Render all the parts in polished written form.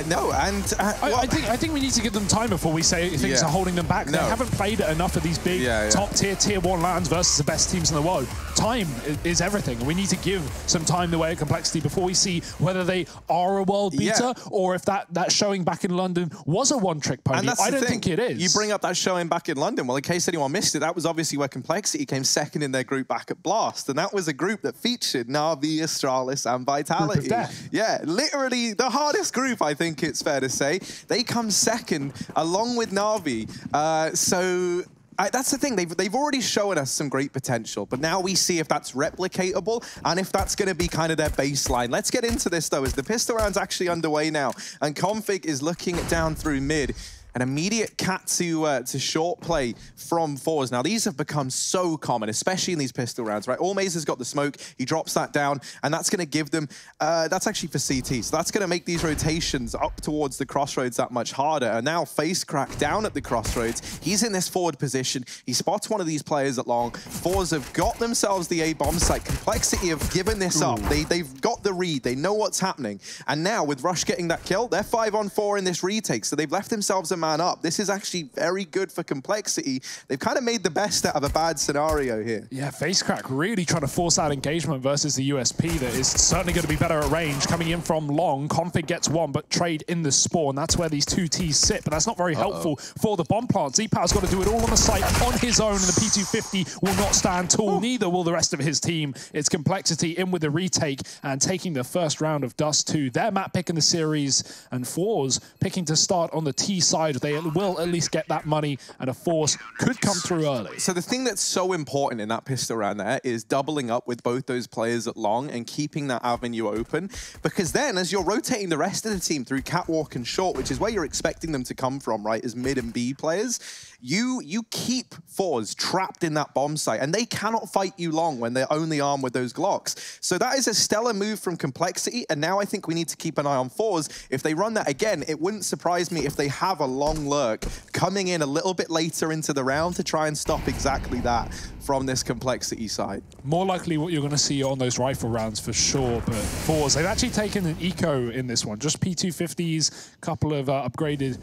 No, and well, I think we need to give them time before we say things are holding them back. They haven't played enough of these big top-tier, tier 1 lands versus the best teams in the world. Time is everything. We need to give some time the way of complexity before we see whether they are a world beater or if that showing back in London was a one-trick pony. I don't think it is. You bring up that showing back in London. Well, in case anyone missed it, that was obviously where Complexity came second in their group back at Blast, and that was a group that featured Na'Vi, Astralis, and Vitality. Group of death. Yeah, literally the hardest group, I think it's fair to say. They come second along with Na'Vi. That's the thing, they've already shown us some great potential, but now we see if that's replicatable and if that's going to be kind of their baseline. Let's get into this though, as the pistol round's actually underway now, and Config is looking down through mid. An immediate cat to short play from forZe. Now, these have become so common, especially in these pistol rounds, right? Allmaze has got the smoke. He drops that down, and that's going to give them... that's actually for CT, so that's going to make these rotations up towards the crossroads that much harder. And now FaceCrack down at the crossroads. He's in this forward position. He spots one of these players at long. forZe have got themselves the A-bomb site. Complexity have given this up. They've got the read. They know what's happening. And now, with Rush getting that kill, they're 5-on-4 in this retake, so they've left themselves a man up. This is actually very good for Complexity. They've kind of made the best out of a bad scenario here. Yeah, FaceCrack really trying to force out engagement versus the USP that is certainly going to be better at range. Coming in from long, Config gets one, but trade in the spawn. That's where these two Ts sit, but that's not very helpful for the bomb plant. Z-Power's got to do it all on the site on his own, and the P250 will not stand tall. Neither will the rest of his team. It's Complexity in with the retake and taking the first round of Dust2. Their map pick in the series, and forZe picking to start on the T side. They will at least get that money, and a force could come through early. So the thing that's so important in that pistol round there is doubling up with both those players at long and keeping that avenue open, because then as you're rotating the rest of the team through catwalk and short, which is where you're expecting them to come from, right, as mid and B players, you keep forZe trapped in that bomb site, and they cannot fight you long when they're only armed with those Glocks. So that is a stellar move from Complexity, and now I think we need to keep an eye on forZe. If they run that again, it wouldn't surprise me if they have a long lurk coming in a little bit later into the round to try and stop exactly that from this Complexity side. More likely what you're going to see on those rifle rounds for sure, but forZe, they've actually taken an eco in this one. Just P250s, couple of upgraded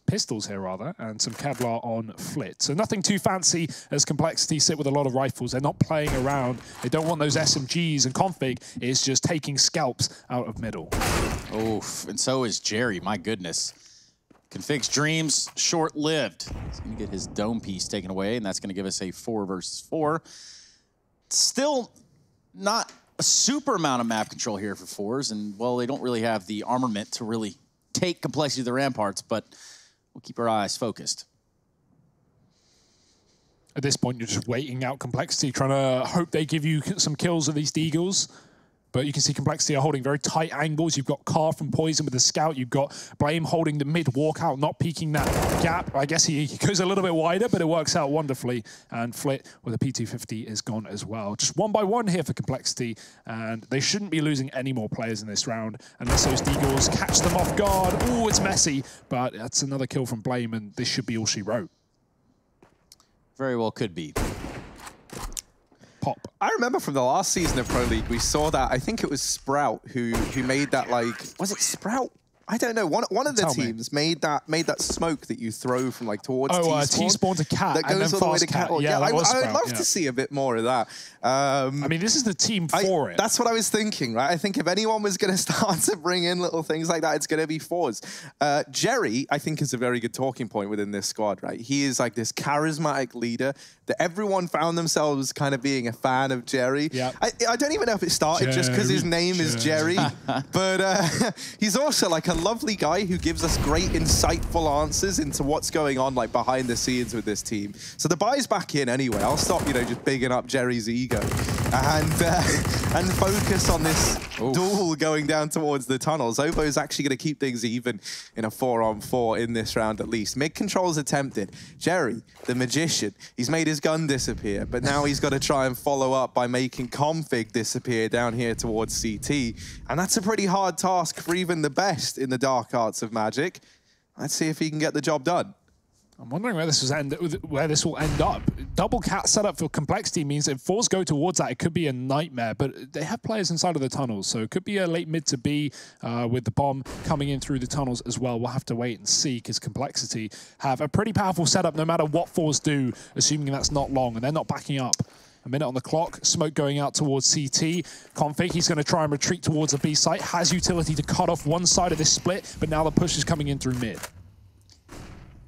pistols here rather, and some Kevlar on Flit. So nothing too fancy as Complexity sit with a lot of rifles. They're not playing around. They don't want those SMGs, and Config is just taking scalps out of middle. Oof, and so is Jerry, my goodness. Config's dreams, short-lived. He's going to get his dome piece taken away, and that's going to give us a 4 versus 4. Still not a super amount of map control here for forZe, and, well, they don't really have the armament to really take Complexity to the ramparts, but we'll keep our eyes focused. At this point, you're just waiting out Complexity, trying to hope they give you some kills with these Deagles. But you can see Complexity are holding very tight angles. You've got Carr from Poison with the scout. You've got Blame holding the mid walkout, not peeking that gap. I guess he goes a little bit wider, but it works out wonderfully. And Flit with a P250 is gone as well. Just 1 by 1 here for Complexity, and they shouldn't be losing any more players in this round unless those Deagles catch them off guard. Oh, it's messy, but that's another kill from Blame, and this should be all she wrote. Very well could be. Pop. I remember from the last season of Pro League, we saw that, I think it was Sprout who made that, like, was it Sprout? I don't know. One of the teams made that smoke that you throw from like towards T-spawn to cat that goes all the way to cat. Yeah, I would love to see a bit more of that. I mean, this is the team for it. That's what I was thinking, right? I think if anyone was going to start to bring in little things like that, it's going to be forZe. Jerry, I think, is a very good talking point within this squad, right? He is like this charismatic leader that everyone found themselves kind of being a fan of Jerry. Yeah. I don't even know if it started just because his name is Jerry, but he's also like a lovely guy who gives us great, insightful answers into what's going on like behind the scenes with this team. So the buy's back in anyway. I'll stop, you know, just bigging up Jerry's ego and focus on this duel going down towards the tunnels. Ovo is actually going to keep things even in a 4-on-4 in this round at least. Mid control's attempted. Jerry, the magician, he's made his gun disappear, but now he's got to try and follow up by making Config disappear down here towards CT. And that's a pretty hard task for even the best in the dark arts of Magic. Let's see if he can get the job done. I'm wondering where this will end up. Double cat setup for Complexity means if forZe go towards that, it could be a nightmare. But they have players inside of the tunnels, so it could be a late mid to B with the bomb coming in through the tunnels as well. We'll have to wait and see, because Complexity have a pretty powerful setup no matter what forZe do, assuming that's not long, and they're not backing up. A minute on the clock, smoke going out towards CT. Config, he's going to try and retreat towards the B site. Has utility to cut off one side of this split, but now the push is coming in through mid.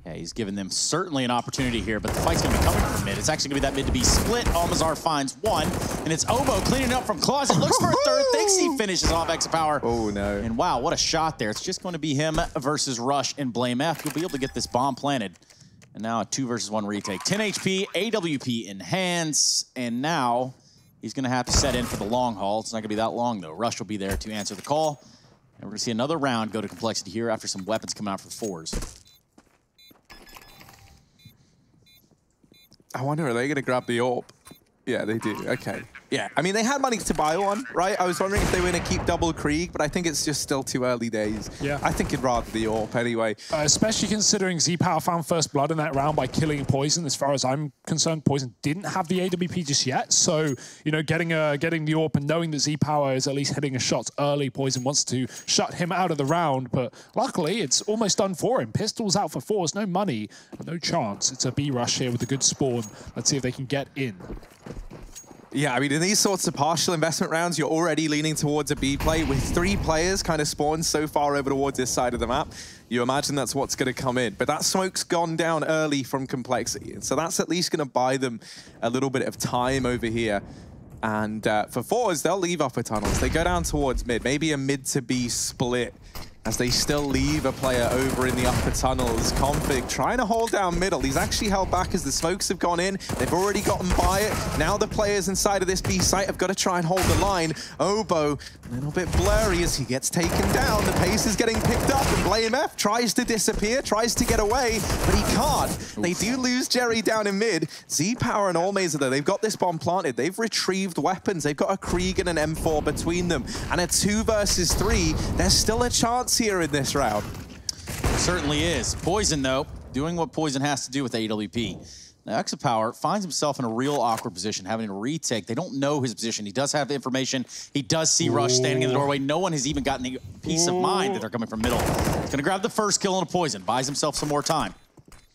Yeah, he's given them certainly an opportunity here, but the fight's going to be coming from mid. It's actually going to be that mid to be split. Almazar finds one, and it's Obo cleaning up from Closet. Looks for a third, thinks he finishes off Exapower. Oh, no. And wow, what a shot there. It's just going to be him versus Rush and Blame F. You'll be able to get this bomb planted. And now a 2 versus 1 retake. 10 HP, AWP in hands, and now he's going to have to set in for the long haul. It's not going to be that long, though. Rush will be there to answer the call. And we're going to see another round go to Complexity here after some weapons come out for forZe. I wonder, are they going to grab the AWP? Yeah, they do. Okay. Yeah, I mean, they had money to buy one, right? I was wondering if they were going to keep double Krieg, but I think it's just still too early days. Yeah. I think it'd rather the AWP anyway. Especially considering Z-Power found first blood in that round by killing Poison. As far as I'm concerned, Poison didn't have the AWP just yet. So, you know, getting the AWP and knowing that Z-Power is at least hitting a shot early, Poison wants to shut him out of the round. But luckily, it's almost done for him. Pistols out for forZe, no money, but no chance. It's a B rush here with a good spawn. Let's see if they can get in. Yeah, I mean, in these sorts of partial investment rounds, you're already leaning towards a B play with 3 players kind of spawned so far over towards this side of the map. You imagine that's what's going to come in. But that smoke's gone down early from Complexity. And so that's at least going to buy them a little bit of time over here. And for forZe, they'll leave upper tunnels. They go down towards mid, maybe a mid to B split, as they still leave a player over in the upper tunnels. Config trying to hold down middle. He's actually held back as the smokes have gone in. They've already gotten by it. Now the players inside of this B site have got to try and hold the line. Obo, a little bit blurry as he gets taken down. The pace is getting picked up, and Blame F tries to disappear, tries to get away, but he can't. They do lose Jerry down in mid. Z-Power and Allmazer, though, they've got this bomb planted. They've retrieved weapons. They've got a Krieg and an M4 between them, and a 2 versus 3. There's still a chance here in this round. Certainly is. Poison, though, doing what Poison has to do with AWP. Now, Exapower finds himself in a real awkward position, having to retake. They don't know his position. He does have the information. He does see Rush standing in the doorway. No one has even gotten the peace of mind that they're coming from middle. He's going to grab the first kill on a Poison, buys himself some more time.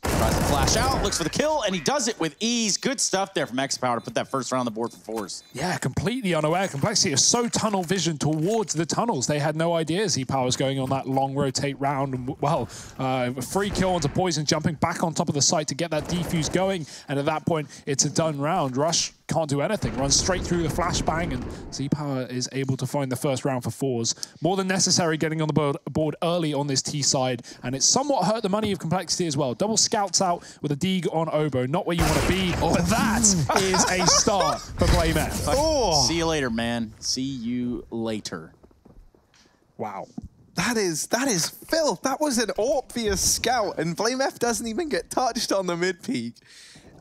Tries to flash out, looks for the kill, and he does it with ease. Good stuff there from Exapower to put that first round on the board for forZe. Yeah, completely unaware. Complexity is so tunnel vision towards the tunnels. They had no idea Z-Power was going on that long rotate round. And, well, a free kill onto Poison, jumping back on top of the site to get that defuse going. And at that point, it's a done round. Rush can't do anything. Runs straight through the flashbang, and Z-Power is able to find the first round for forZe. More than necessary getting on the board early on this T side, and it's somewhat hurt the money of Complexity as well. Double scouts out with a Deeg on Obo. Not where you want to be, but that is a start for Blame F. Oh. See you later, man. See you later. Wow. That is filth. That was an obvious scout, and Blame F doesn't even get touched on the mid peak.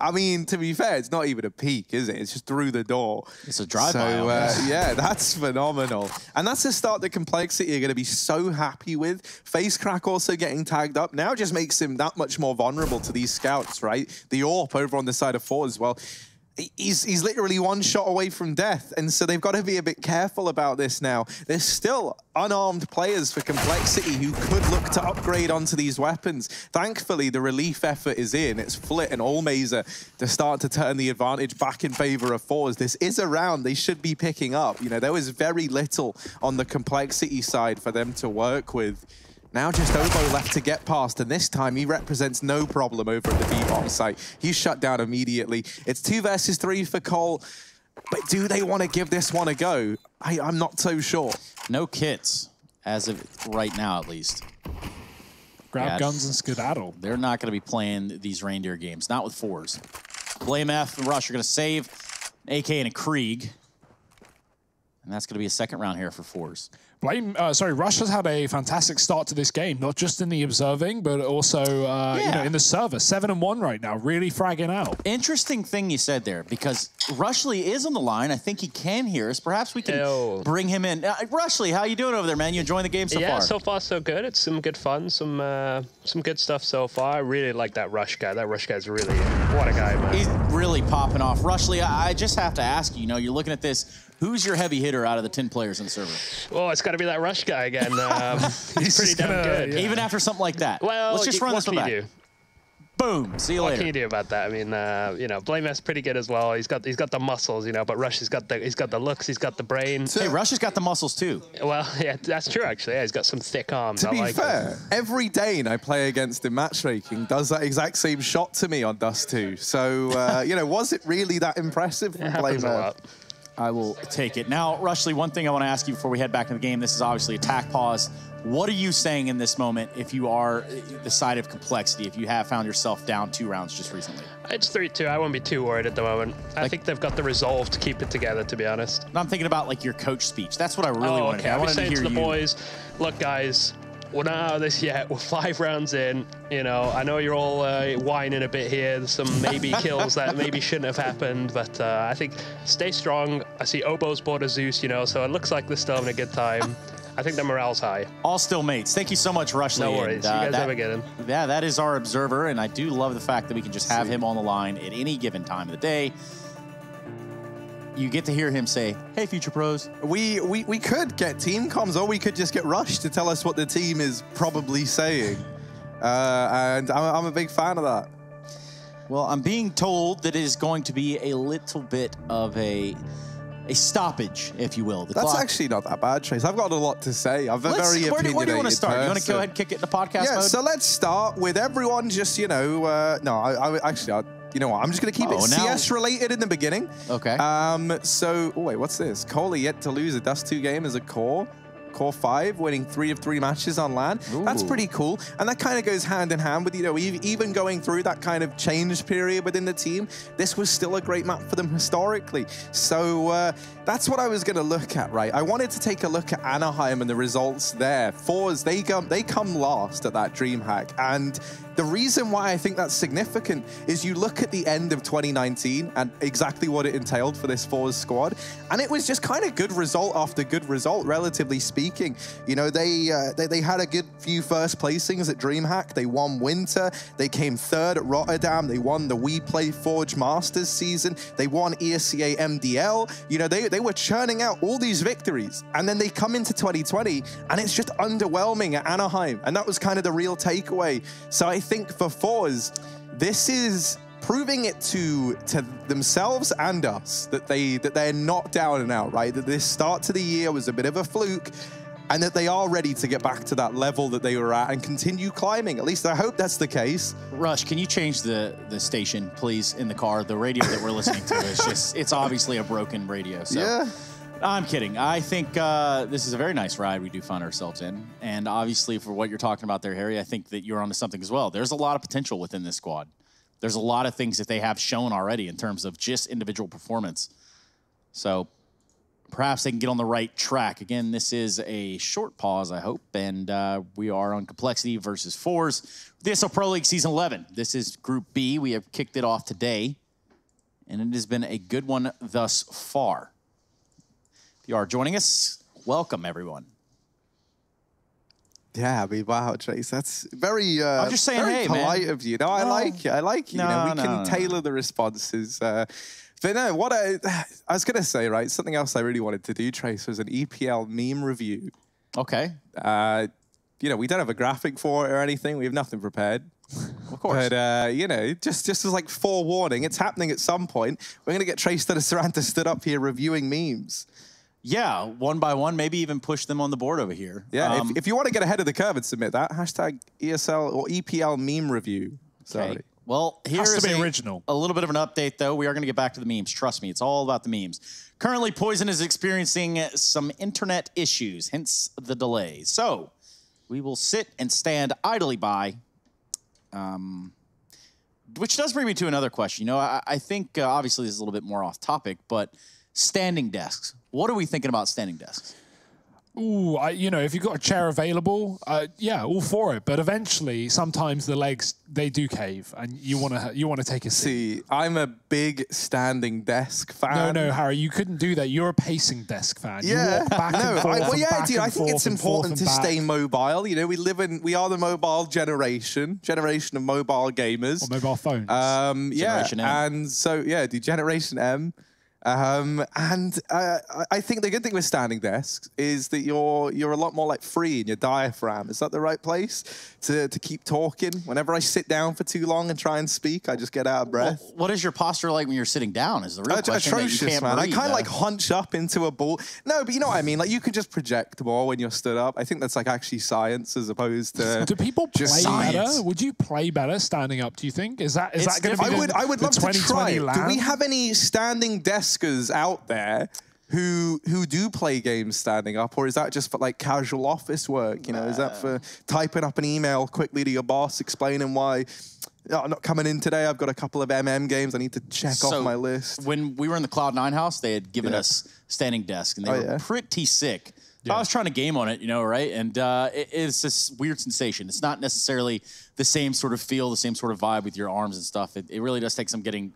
I mean, to be fair, it's not even a peek, is it? It's just through the door. It's a drive-by. So, yeah, that's phenomenal. And that's a start that Complexity are going to be so happy with. Facecrack also getting tagged up now just makes him that much more vulnerable to these scouts, right? The AWP over on the side of forZe as well. He's literally 1 shot away from death, and so they've got to be a bit careful about this now. There's still unarmed players for Complexity who could look to upgrade onto these weapons. Thankfully, the relief effort is in. It's Flit and Allmazer to start to turn the advantage back in favor of forZe. This is a round they should be picking up. You know, there was very little on the Complexity side for them to work with. Now just Obo left to get past, and this time he represents no problem over at the B-bomb site. He's shut down immediately. It's 2 versus 3 for Cole, but do they want to give this one a go? I'm not so sure. No kits, as of right now at least. Grab guns and skedaddle. They're not going to be playing these reindeer games, not with forZe. Blame F and Rush are going to save an AK and a Krieg. And that's going to be a second round here for forZe. Rush has had a fantastic start to this game, not just in the observing, but also you know, in the server. 7-1 right now, really fragging out. Interesting thing you said there, because Rushley is on the line. I think he can hear us. Perhaps we can bring him in. Rushley, how you doing over there, man? You enjoying the game so far? Yeah, so far so good. It's some good fun, some good stuff so far. I really like that Rush guy. That Rush guy's really, what a guy, man. He's really popping off. Rushley, I just have to ask you, you know, you're looking at this. Who's your heavy hitter out of the 10 players in the server? Well, it's got to be that Rush guy again. He's pretty damn good. Yeah. Even after something like that. Well, let's just run this one back. Boom. See you later. What can you do about that? I mean, you know, Blameless pretty good as well. He's got the muscles, you know, but Rush has got the looks. He's got the brain. Hey, Rush has got the muscles too. Well, yeah, that's true actually. Yeah, he's got some thick arms. To be fair, every Dane I play against in matchmaking does that exact same shot to me on Dust2. So you know, was it really that impressive from Blameless? I will take it. Now, Rushley, one thing I want to ask you before we head back in the game. This is obviously attack pause. What are you saying in this moment if you are the side of complexity, if you have found yourself down 2 rounds just recently? It's 3-2. I won't be too worried at the moment. I think they've got the resolve to keep it together, to be honest. I'm thinking about like your coach speech. That's what I really wanted to hear. I wanted to hear the boys, look, guys, we're not out of this yet. We're 5 rounds in. You know, I know you're all whining a bit here. There's some maybe kills that maybe shouldn't have happened, but I think stay strong. I see Obo's bought a Zeus, you know, so it looks like they're still having a good time. I think the morale's high. All still mates. Thank you so much, Rushley. No worries. And, you guys have a good one. Yeah, that is our observer, and I do love the fact that we can just have him on the line at any given time of the day. You get to hear him say, hey, future pros. We could get team comms, or we could just get Rush to tell us what the team is probably saying. And I'm a big fan of that. Well, I'm being told that it is going to be a little bit of a stoppage, if you will. That's actually not that bad, Trace. I've got a lot to say. I've a very opinionated Where do you want to start? person. You want to go ahead and kick it in the podcast mode? so let's start with everyone just, you know, you know what? I'm just going to keep it CS related in the beginning. Okay. Wait, what's this? Kohler yet to lose a Dust2 game as a core 5, winning 3 of 3 matches on LAN. Ooh. That's pretty cool. And that kind of goes hand in hand with, you know, even going through that kind of change period within the team, this was still a great map for them historically. So that's what I was going to look at, right? I wanted to take a look at Anaheim and the results there. forZe, they come last at that DreamHack. And the reason why I think that's significant is you look at the end of 2019 and exactly what it entailed for this forZe squad, and it was just kind of good result after good result, relatively speaking. You know, they had a good few first placings at DreamHack. They won Winter. They came 3rd at Rotterdam. They won the We Play Forge Masters season. They won ESCA MDL. You know, they were churning out all these victories, and then they come into 2020, and it's just underwhelming at Anaheim, and that was kind of the real takeaway. So I think for forZe, this is proving it to themselves and us that they're not down and out, right? That this start to the year was a bit of a fluke, and that they are ready to get back to that level that they were at and continue climbing. At least I hope that's the case. Rush, can you change the station, please, in the car? The radio that we're listening to is just, it's obviously a broken radio. So. Yeah. I'm kidding. I think this is a very nice ride we do find ourselves in. And obviously, for what you're talking about there, Harry, I think that you're onto something as well. There's a lot of potential within this squad. There's a lot of things that they have shown already in terms of just individual performance. So perhaps they can get on the right track. Again, this is a short pause, I hope. And we are on Complexity versus forZe. The ESL Pro League Season 11. This is Group B. We have kicked it off today. And it has been a good one thus far. If you are joining us, welcome, everyone. Yeah, I mean, wow, Trace, that's very, I'm just saying, very hey, polite man. of you. No, I like it. I like it. No, we can tailor the responses. But no, what I was going to say, right, something else I really wanted to do, Trace, was an EPL meme review. Okay. You know, we don't have a graphic for it or anything. We have nothing prepared. Of course. But, you know, just as like forewarning, it's happening at some point. We're going to get Trace Saranta stood up here reviewing memes. Yeah, one by one, maybe even push them on the board over here. Yeah, if you want to get ahead of the curve and submit that, hashtag ESL or EPL meme review. Sorry. Okay. Well, here's original. A little bit of an update, though. We are going to get back to the memes. Trust me, it's all about the memes. Currently, Poison is experiencing some internet issues, hence the delay. So we will sit and stand idly by, which does bring me to another question. You know, I think, obviously, this is a little bit more off topic, but Standing desks. What are we thinking about standing desks? Ooh, you know, if you've got a chair available, yeah, all for it. But eventually, sometimes the legs, they do cave, and you want to take a seat. See, I'm a big standing desk fan. No, Harry, you couldn't do that. You're a pacing desk fan. Yeah, you walk back and forth well, yeah, back dude. I think it's important to stay back. mobile. You know, we are the mobile generation of mobile gamers. Or mobile phones. Yeah, Generation M. and so yeah, dude, Generation M. I think the good thing with standing desks is that you're a lot more like free in your diaphragm. Is that the right place to keep talking? Whenever I sit down for too long and try and speak, I just get out of breath. Well, what is your posture like when you're sitting down? Is the real question. Atrocious, that you can't man. breathe, I kind of like hunch up into a ball. No, but you know what I mean. Like you can just project more when you're stood up. I think that's like actually science as opposed to. Do people play just better? science. Would you play better standing up? Do you think is that going to be? I would love to try it. land? Do we have any standing deskers out there who do play games standing up, or is that just for like casual office work? You know, is that for typing up an email quickly to your boss explaining why I'm not coming in today? I've got a couple of games I need to check off my list. When we were in the Cloud9 house, they had given us standing desks, and they were pretty sick. I was trying to game on it, you know, right? And it's this weird sensation. It's not necessarily the same sort of feel, the same sort of vibe with your arms and stuff. It really does take some getting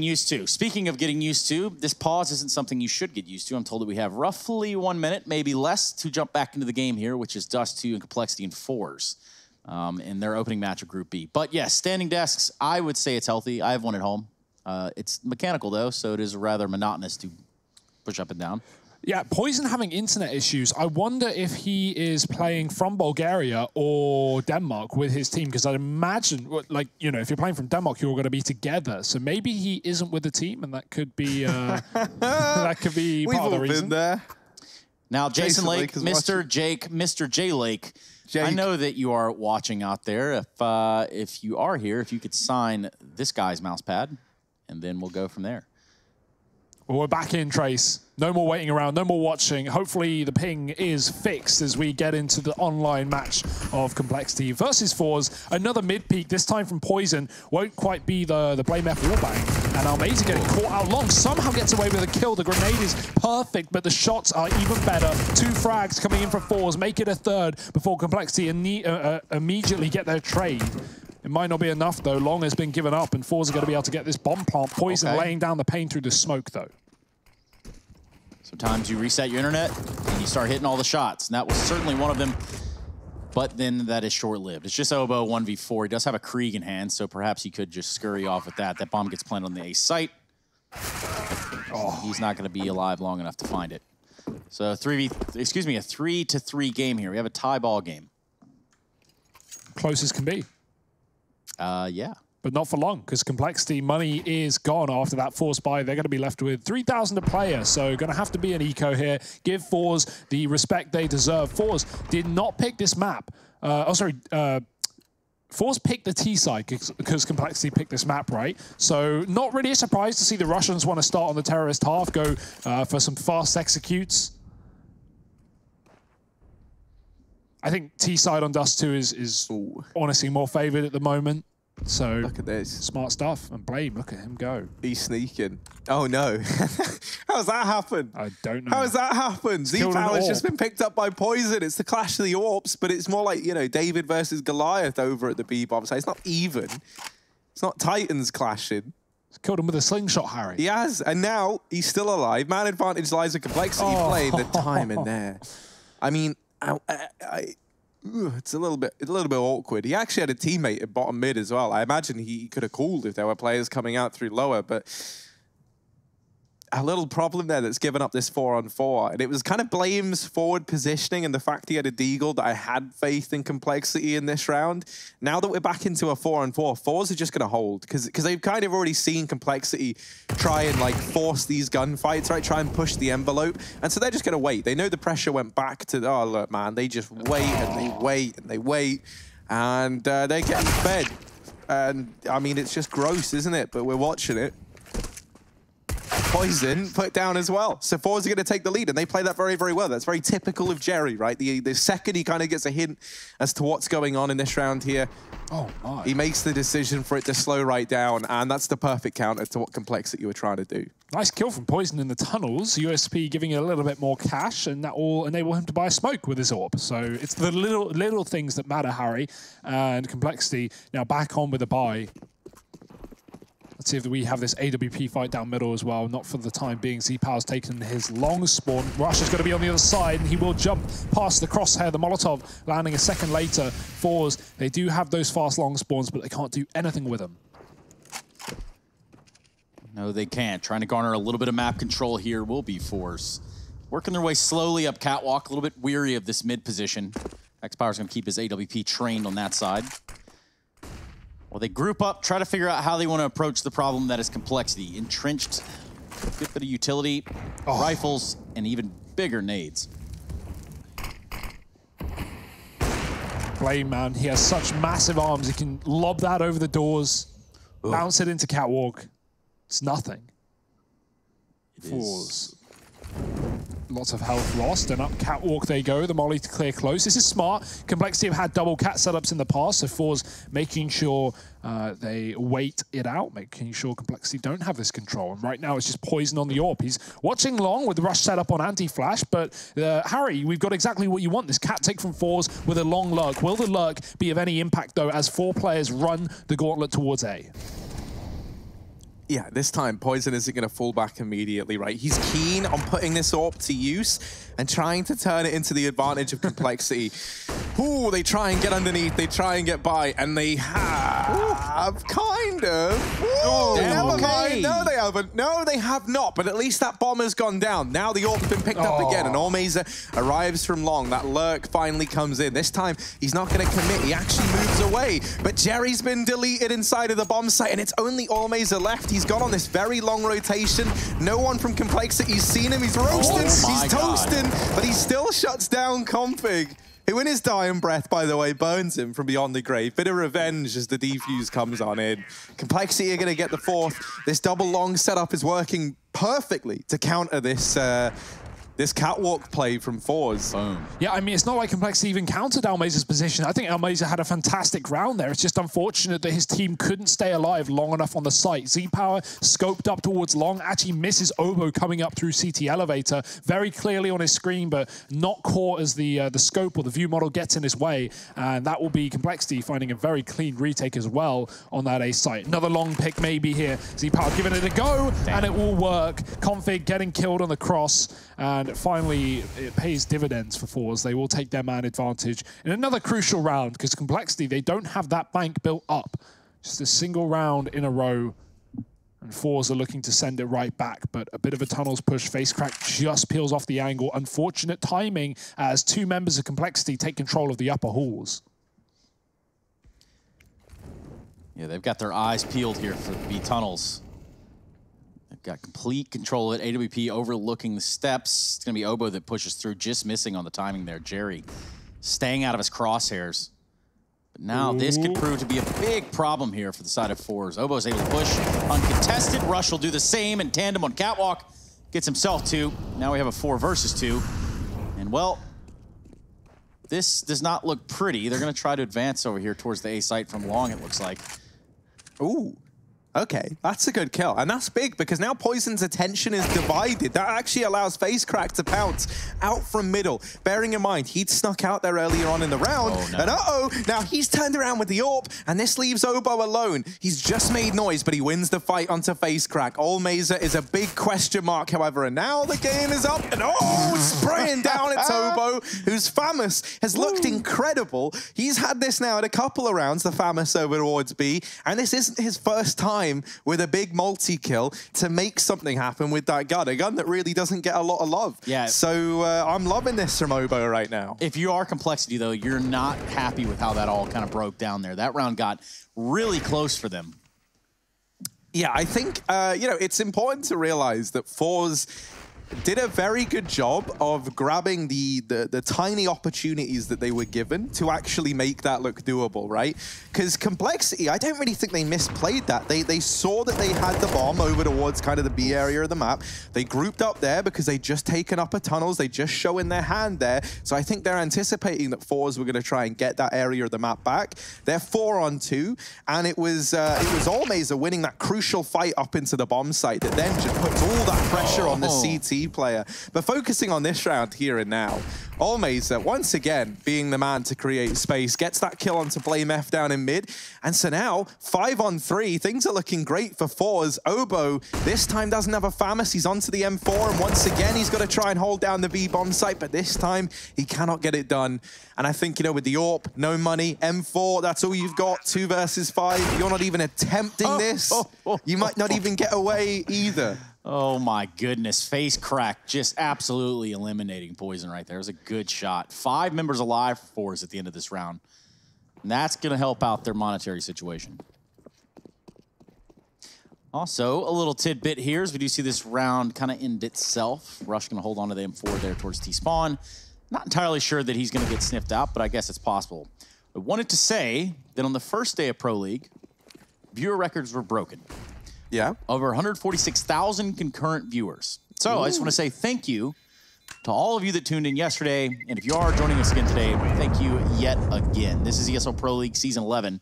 used to. Speaking of getting used to, this pause isn't something you should get used to. I'm told that we have roughly 1 minute, maybe less, to jump back into the game here, which is Dust2 and Complexity and forZe in their opening match of Group B. But yes, standing desks, I would say it's healthy. I have one at home. It's mechanical, though, so it is rather monotonous to push up and down. Yeah, Poison having internet issues. I wonder if he is playing from Bulgaria or Denmark with his team, because I'd imagine, like, you know, if you're playing from Denmark, you're going to be together. So maybe he isn't with the team, and that could be that could be part of the reason. We've all been there. Now, Jason Lake, Mr. J Lake. I know that you are watching out there. If you are here, if you could sign this guy's mouse pad, and then we'll go from there. Well, we're back in, Trace. No more waiting around, no more watching. Hopefully the ping is fixed as we get into the online match of Complexity versus forZe. Another mid-peak, this time from Poison. Won't quite be the Blame F wallbang. And Almazy getting caught out long. Somehow gets away with a kill. The grenade is perfect, but the shots are even better. 2 frags coming in for forZe. Make it a third before Complexity immediately get their trade. It might not be enough, though. Long has been given up, and forZe are going to be able to get this bomb plant. Poison laying down the pain through the smoke, though. Sometimes you reset your internet, and you start hitting all the shots, and that was certainly one of them. But then that is short-lived. It's just Oboe 1v4. He does have a Krieg in hand, so perhaps he could just scurry off with that. That bomb gets planted on the A site. Oh, he's not going to be alive long enough to find it. So a 3-to-3 game here. We have a tie ball game. Close as can be. Yeah. But not for long, because Complexity money is gone after that force buy. They're going to be left with 3,000 a player, so going to have to be an eco here. Give forZe the respect they deserve. forZe did not pick this map. forZe picked the T side because Complexity picked this map, right? So not really a surprise to see the Russians want to start on the terrorist half, go for some fast executes. I think T side on Dust2 is honestly more favored at the moment. So look at this. Smart stuff. And Blame, look at him go. He's sneaking. Oh no. How's that happen? I don't know. How's that happen? Z-Power's just been picked up by Poison. It's the clash of the Orps, but it's more like, you know, David versus Goliath over at the B-bomb. So it's not even. It's not Titans clashing. He's killed him with a slingshot, Harry. He has, and now he's still alive. Man advantage lies with Complexity playing the time in there. I mean, it's a little bit awkward. He actually had a teammate at bottom mid as well. I imagine he could have called if there were players coming out through lower, but a little problem there that's given up this 4-on-4. And it was kind of Blame's forward positioning and the fact he had a deagle that I had faith in Complexity in this round. Now that we're back into a 4-on-4, forZe are just going to hold because they've kind of already seen Complexity try and like force these gunfights, right? Try and push the envelope. And so they're just going to wait. They know the pressure went back to, oh, look, man, they just wait and they wait and they wait. And they're getting fed. And I mean, it's just gross, isn't it? But we're watching it. Poison put down as well. So forZe are going to take the lead, and they play that very, very well. That's very typical of Jerry, right? The second he kind of gets a hint as to what's going on in this round here, he makes the decision for it to slow right down, and that's the perfect counter to what Complexity were trying to do. Nice kill from Poison in the tunnels. USP giving it a little bit more cash, and that will enable him to buy a smoke with his AWP. So it's the little things that matter, Harry. And Complexity now back on with a buy. Let's see if we have this AWP fight down middle as well. Not for the time being. Z-Power's taken his long spawn. Rush is going to be on the other side, and he will jump past the crosshair. The Molotov landing a second later. forZe, they do have those fast long spawns, but they can't do anything with them. No, they can't. Trying to garner a little bit of map control here will be forZe. Working their way slowly up catwalk, a little bit weary of this mid position. X-Power's going to keep his AWP trained on that side. Well, they group up, try to figure out how they want to approach the problem that is Complexity. Entrenched, a good bit of utility, rifles, and even bigger nades. Blame, man, he has such massive arms. He can lob that over the doors, bounce it into catwalk. It's nothing. forZe. Lots of health lost, and up catwalk they go. The molly to clear close. This is smart. Complexity have had double cat setups in the past, so forZe making sure they wait it out, making sure Complexity don't have this control. And right now it's just Poison on the AWP. He's watching long with the rush setup on anti-flash, but Harry, we've got exactly what you want. This cat take from forZe with a long lurk. Will the lurk be of any impact, though, as 4 players run the gauntlet towards A? Yeah, this time Poison isn't going to fall back immediately, right? He's keen on putting this AWP to use and trying to turn it into the advantage of Complexity. Ooh, they try and get underneath, they try and get by, and they have kind of. Ooh, never mind. No, they haven't. No, they have not, but at least that bomber's gone down. Now the AWP's been picked up again, and forZe arrives from long. That lurk finally comes in. This time, he's not going to commit. He actually moves away, but Jerry's been deleted inside of the bomb site, and it's only forZe left. He's gone on this very long rotation. No one from Complexity's seen him. He's roasting, he's toasting, but he still shuts down Config, who in his dying breath, by the way, burns him from beyond the grave. Bit of revenge as the defuse comes on in. Complexity are going to get the 4th. This double long setup is working perfectly to counter this this catwalk play from forZe. Boom. Yeah, I mean, it's not like Complexity even countered forZe's position. I think forZe had a fantastic round there. It's just unfortunate that his team couldn't stay alive long enough on the site. Z-Power scoped up towards long, actually misses Obo coming up through CT elevator very clearly on his screen, but not caught as the scope or the view model gets in his way. And that will be Complexity finding a very clean retake as well on that A site. Another long pick maybe here. Z-Power giving it a go, and it will work. Config getting killed on the cross, and finally, it pays dividends for forZe. They will take their man advantage in another crucial round, because Complexity, they don't have that bank built up. Just a single round in a row, and forZe are looking to send it right back, but a bit of a tunnels push. FaceCrack just peels off the angle. Unfortunate timing as 2 members of Complexity take control of the upper halls. Yeah, they've got their eyes peeled here for the B tunnels. Got complete control of it. AWP overlooking the steps. It's going to be Obo that pushes through, just missing on the timing there. Jerry staying out of his crosshairs. But now this could prove to be a big problem here for the side of forZe. Obo's able to push uncontested. Rush will do the same in tandem on catwalk. Gets himself 2. Now we have a 4 versus 2. And well, this does not look pretty. They're going to try to advance over here towards the A site from long, it looks like. Ooh. Okay, that's a good kill. And that's big, because now Poison's attention is divided. That actually allows FaceCrack to pounce out from middle. Bearing in mind, he'd snuck out there earlier on in the round. And now he's turned around with the AWP, and this leaves Obo alone. He's just made noise, but he wins the fight onto FaceCrack. forZe is a big question mark, however, and now the game is up, and spraying down at Obo, who's famous, has looked incredible. He's had this now at a couple of rounds, the famous over towards B, and this isn't his first time with a big multi-kill to make something happen with that gun, a gun that really doesn't get a lot of love. Yeah. So I'm loving this from Obo right now. If you are Complexity, though, you're not happy with how that all kind of broke down there. That round got really close for them. Yeah, I think, you know, it's important to realize that forZe, did a very good job of grabbing the tiny opportunities that they were given to actually make that look doable, right? Because Complexity, I don't really think they misplayed that. They saw that they had the bomb over towards kind of the B area of the map. They grouped up there because they'd just taken upper tunnels. They just show in their hand there. So I think they're anticipating that forZe were going to try and get that area of the map back. They're 4-on-2, and it was alMazer winning that crucial fight up into the bomb site that then just puts all that pressure on the CT player. But focusing on this round here and now, alMazer, once again, being the man to create space, gets that kill onto BlameF down in mid. And so now, 5-on-3, things are looking great for forZe. Obo, this time doesn't have a FAMAS. He's onto the M4, and once again, he's got to try and hold down the B bomb site, but this time, he cannot get it done. And I think, you know, with the AWP, no money, M4, that's all you've got, 2 versus 5. You're not even attempting this. You might not even get away either. Oh my goodness, face crack, just absolutely eliminating Poison right there. It was a good shot. 5 members alive for forZe at the end of this round. And that's gonna help out their monetary situation. Also, a little tidbit here as we do see this round kind of end itself. Rush gonna hold on to the M4 there towards T-spawn. Not entirely sure that he's gonna get sniffed out, but I guess it's possible. I wanted to say that on the first day of Pro League, viewer records were broken. Yeah. Over 146,000 concurrent viewers. So I just want to say thank you to all of you that tuned in yesterday. And if you are joining us again today, thank you yet again. This is ESL Pro League Season 11.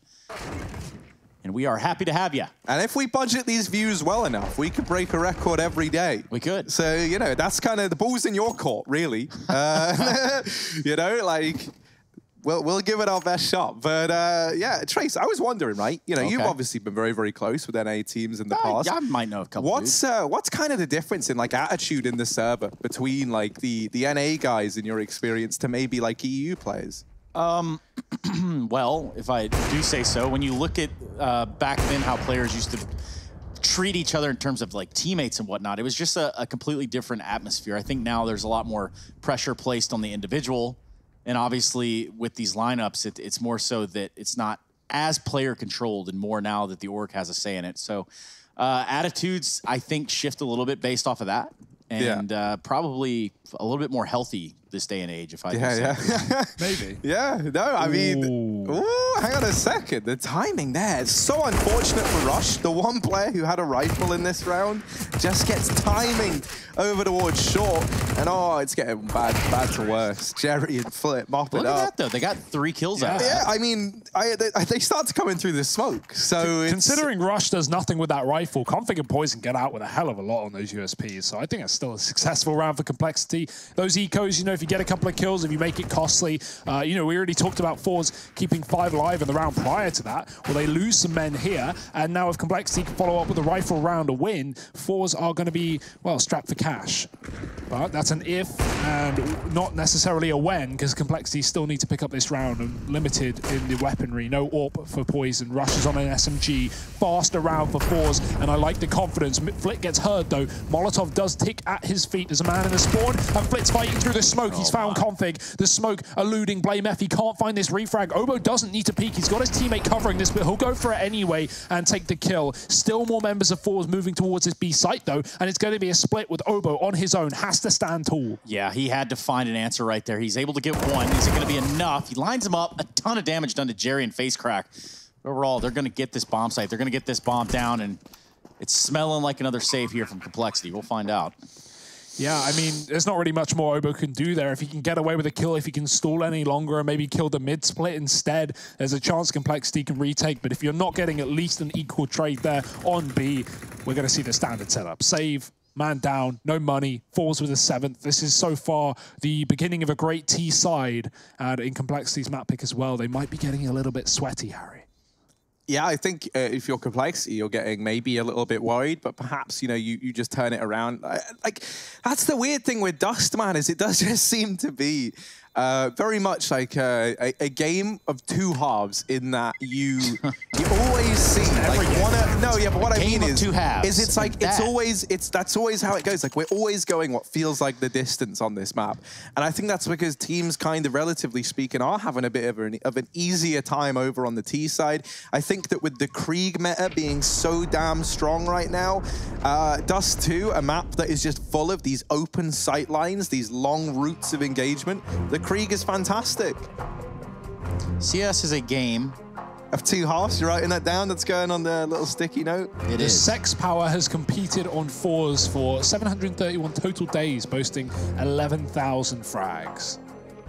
And we are happy to have you. And if we budget these views well enough, we could break a record every day. We could. So, you know, that's kind of the ball's in your court, really. You know, like... We'll give it our best shot. But yeah, Trace, I was wondering, right? You know, you've obviously been very, very close with NA teams in the past. Yeah, I might know a couple. What's kind of the difference in like attitude in the server between like the NA guys in your experience to maybe like EU players? Well, if I do say so, when you look at back then how players used to treat each other in terms of like teammates and whatnot, it was just a completely different atmosphere. I think now there's a lot more pressure placed on the individual. And obviously, with these lineups, it's more so that it's not as player controlled and more now that the org has a say in it. So attitudes, I think, shift a little bit based off of that. And probably a little bit more healthy this day and age, if I can say. Maybe. Yeah, no, I mean, hang on a second. The timing there, it's so unfortunate for Rush. The one player who had a rifle in this round just gets timing over towards short. And it's getting bad to worse. Jerry and Flip mop it up. Look at that, though. They got 3 kills out of that. Yeah, I mean, they start to come in through the smoke. So considering Rush does nothing with that rifle, Config and Poison get out with a hell of a lot on those USPs. So I think it's still a successful round for Complexity. Those ecos, you know, if you get a couple of kills, if you make it costly, you know, we already talked about forZe keeping 5 alive in the round prior to that. Well, they lose some men here, and now if Complexity can follow up with a rifle round a win, forZe are going to be, well, strapped for cash. But that's an if and not necessarily a when, because Complexity still need to pick up this round and limited in the weaponry. No AWP for Poison. Rush is on an SMG. Faster round for forZe, and I like the confidence. Flit gets heard, though. Molotov does tick at his feet. There's a man in the spawn, and Flit's fighting through the smoke. He's found Config. The smoke eluding BlameF. He can't find this refrag. Obo doesn't need to peek. He's got his teammate covering this, but he'll go for it anyway and take the kill. Still more members of forZe moving towards this B site, though, and it's going to be a split with Obo on his own. Has to stand tall. Yeah, he had to find an answer right there. He's able to get one. Is it going to be enough? He lines him up. A ton of damage done to Jerry and face crack. Overall, they're going to get this bomb site. They're going to get this bomb down, and it's smelling like another save here from Complexity. We'll find out. Yeah, I mean, there's not really much more Obo can do there. If he can get away with a kill, if he can stall any longer and maybe kill the mid-split instead, there's a chance Complexity can retake. But if you're not getting at least an equal trade there on B, we're going to see the standard setup. Save, man down, no money, forZe with a 7th. This is so far the beginning of a great T side. And in Complexity's map pick as well, they might be getting a little bit sweaty, Harry. Yeah, I think if you're Complexity, you're getting maybe a little bit worried, but perhaps, you know, you just turn it around. Like, that's the weird thing with Dust, man, is it does just seem to be very much like a game of two halves in that you always see like but what I mean is it's like that's always how it goes. Like we're always going what feels like the distance on this map, and I think that's because teams kind of relatively speaking are having a bit of an easier time over on the T side. I think that with the Krieg meta being so damn strong right now, Dust2, a map that is just full of these open sight lines, these long routes of engagement, the Krieg is fantastic. CS is a game of two halves. You're writing that down? That's going on the little sticky note. It is. Sex Power has competed on forZe for 731 total days, boasting 11,000 frags.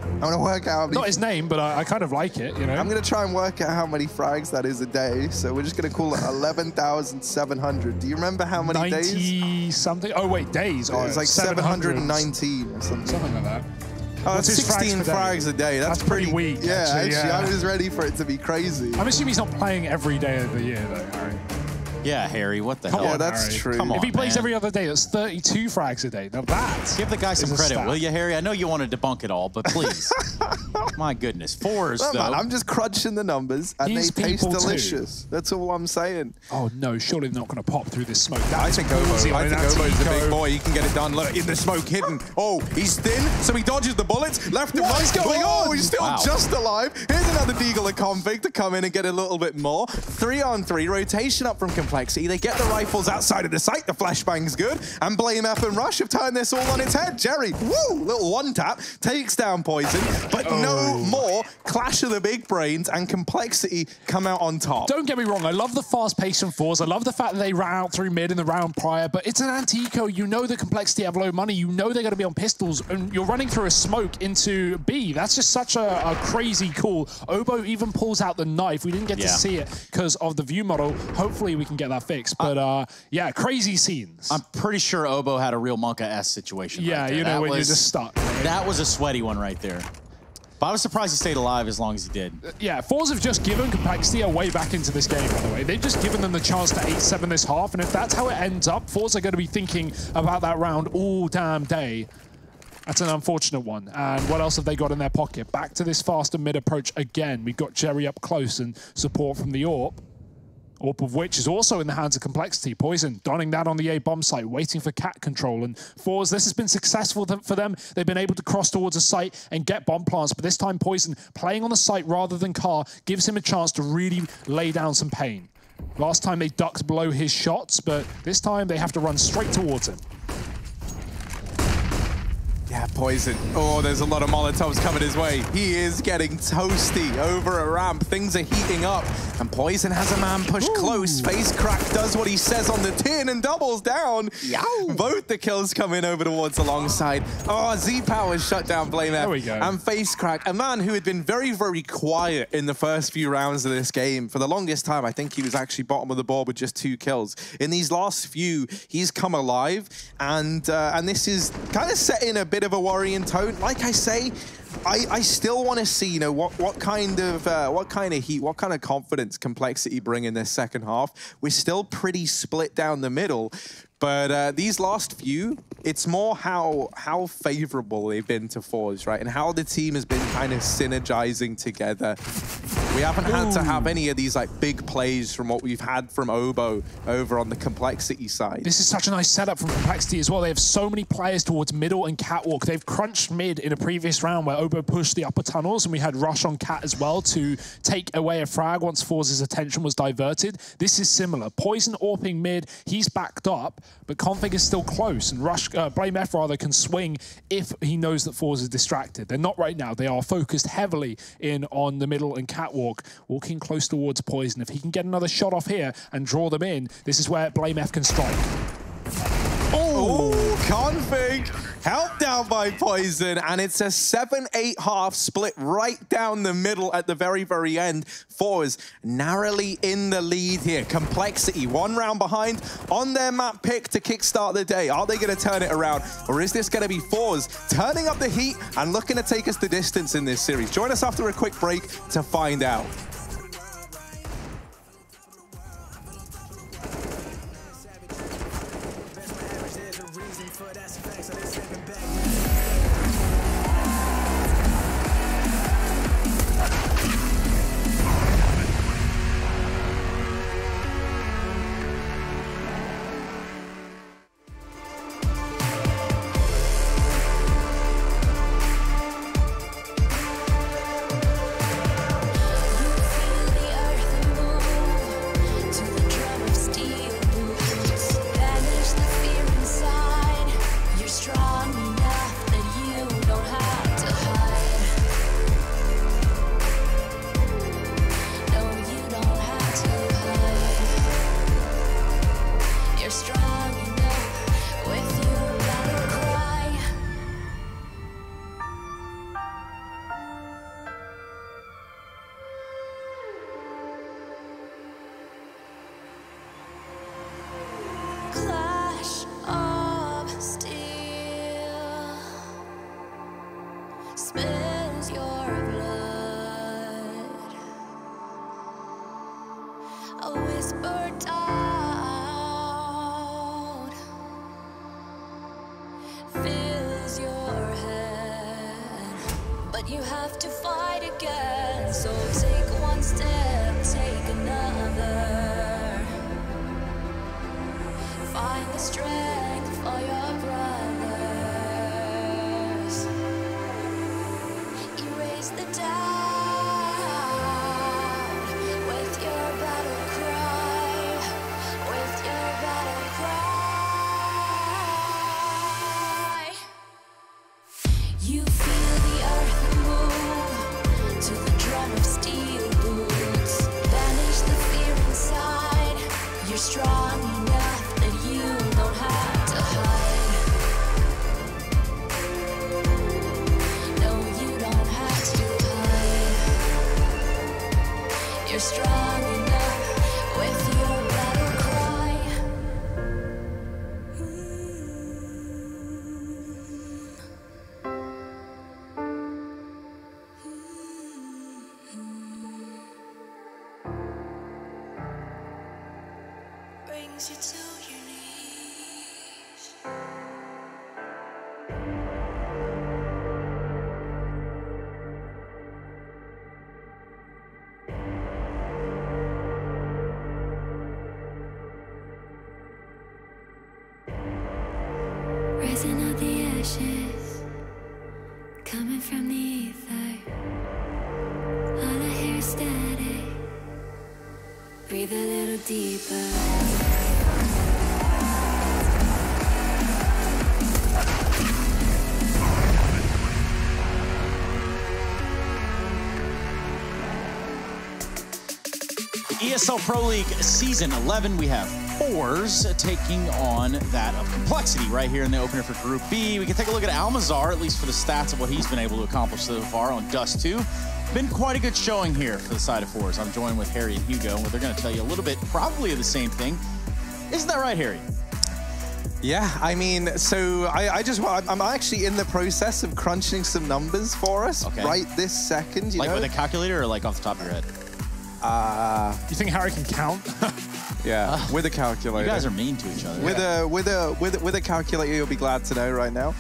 I'm gonna work out. Not his name, but I kind of like it, you know. I'm gonna try and work out how many frags that is a day. So we're just gonna call it 11,700. Do you remember how many 90 days? 90 something. Oh wait, days. Oh, it's like 719 or something. Something like that. Oh, that's 16 frags a day. That's pretty weak. Yeah, actually, yeah. I was ready for it to be crazy. I'm assuming he's not playing every day of the year, though, Harry. Yeah, Harry, what the hell? Yeah, that's Harry. true. Come on, if he plays man. every other day, that's 32 frags a day. Now that give the guy some is a credit, stat. will you, Harry? I know you want to debunk it all, but please. My goodness. forZe, No, though. man, I'm just crunching the numbers, and These they taste people too. delicious. That's all I'm saying. Oh no, surely they're not going to pop through this smoke. I think Obo's a big boy. He can get it done. Look, in the smoke, hidden. Oh, he's thin, so he dodges the bullets. Left and right. What's going on? He's still just alive. Here's another Deagle of Config to come in and get a little bit more. 3-on-3, rotation up from Complexity. They get the rifles outside of the site. The flashbang's good. And Blame F and Rush have turned this all on its head. Jerry, woo, little one tap, takes down Poison, but no more. Clash of the big brains and Complexity come out on top. Don't get me wrong, I love the fast pace from forZe. I love the fact that they ran out through mid in the round prior, but it's an anti-eco. You know the Complexity have low money. You know they're going to be on pistols, and you're running through a smoke into B. That's just such a crazy call. Obo even pulls out the knife. We didn't get to see it because of the view model. Hopefully we can get that fixed. But yeah, crazy scenes. I'm pretty sure Obo had a real Monka-S situation. Yeah, right there. you know, that when was, you're just stuck. That was a sweaty one right there. But I was surprised he stayed alive as long as he did. Yeah, forZe have just given Complexity a way back into this game, by the way. They've just given them the chance to 8-7 this half, and if that's how it ends up, forZe are going to be thinking about that round all damn day. That's an unfortunate one. And what else have they got in their pocket? Back to this faster mid approach again. We've got Jerry up close and support from the AWP. AWP of which is also in the hands of Complexity. Poison donning that on the A bomb site, waiting for cat control. And forZe, this has been successful for them. They've been able to cross towards a site and get bomb plants. But this time, Poison, playing on the site rather than car, gives him a chance to really lay down some pain. Last time they ducked below his shots, but this time they have to run straight towards him. Yeah, Poison. Oh, there's a lot of Molotovs coming his way. He is getting toasty over a ramp. Things are heating up. And Poison has a man pushed close. Face Crack does what he says on the tin and doubles down. Yow. Both the kills come in over towards alongside. Oh, Z-Power shut down Blame F. There we go. And Face Crack, a man who had been very, very quiet in the first few rounds of this game. For the longest time, I think he was actually bottom of the board with just 2 kills. In these last few, he's come alive. And this is kind of setting a bit of a worrying tone. Like I say, I still want to see, you know, what kind of heat, what kind of confidence Complexity bring in this second half. We're still pretty split down the middle, but these last few, it's more how favorable they've been to forZe, right? And how the team has been kind of synergizing together. We haven't had to have any of these like big plays from what we've had from Obo over on the Complexity side. This is such a nice setup from Complexity as well. They have so many players towards middle and catwalk. They've crunched mid in a previous round where Obo pushed the upper tunnels, and we had Rush on cat as well to take away a frag once forZe's attention was diverted. This is similar. Poison AWPing mid, he's backed up, but Config is still close, and Rush, Blame F rather, can swing if he knows that forZe is distracted. They're not right now. They are focused heavily in on the middle and catwalk, walking close towards Poison. If he can get another shot off here and draw them in, this is where Blame F can strike. Oh, Config helped down by Poison, and it's a 7-8 half split right down the middle at the very, very end. forZe narrowly in the lead here. Complexity 1 round behind on their map pick to kickstart the day. Are they going to turn it around, or is this going to be forZe turning up the heat and looking to take us the distance in this series? Join us after a quick break to find out. have to fight again. So take one step, take another. Find the strength for your brothers. Erase the doubt with your battle cry. With your battle cry. You feel the earth move to the drum of steel boots. Banish the fear inside. You're strong enough that you don't have to hide. No, you don't have to hide. You're strong enough with your battle cry. Brings you to your knees. Rising out the ashes, coming from the ether. All I hear is static. Breathe a little deeper. ESL Pro League Season 11, we have forZe taking on that of Complexity right here in the opener for Group B. We can take a look at Almazar, at least for the stats of what he's been able to accomplish so far on Dust2. Been quite a good showing here for the side of forZe. I'm joined with Harry and Hugo, and they're going to tell you a little bit probably of the same thing. Isn't that right, Harry? Yeah, I mean, so I'm actually in the process of crunching some numbers for us right this second. You like know? with a calculator or like off the top of your head? You think Harry can count? Yeah, with a calculator. You guys are mean to each other. With a calculator, you'll be glad to know right now.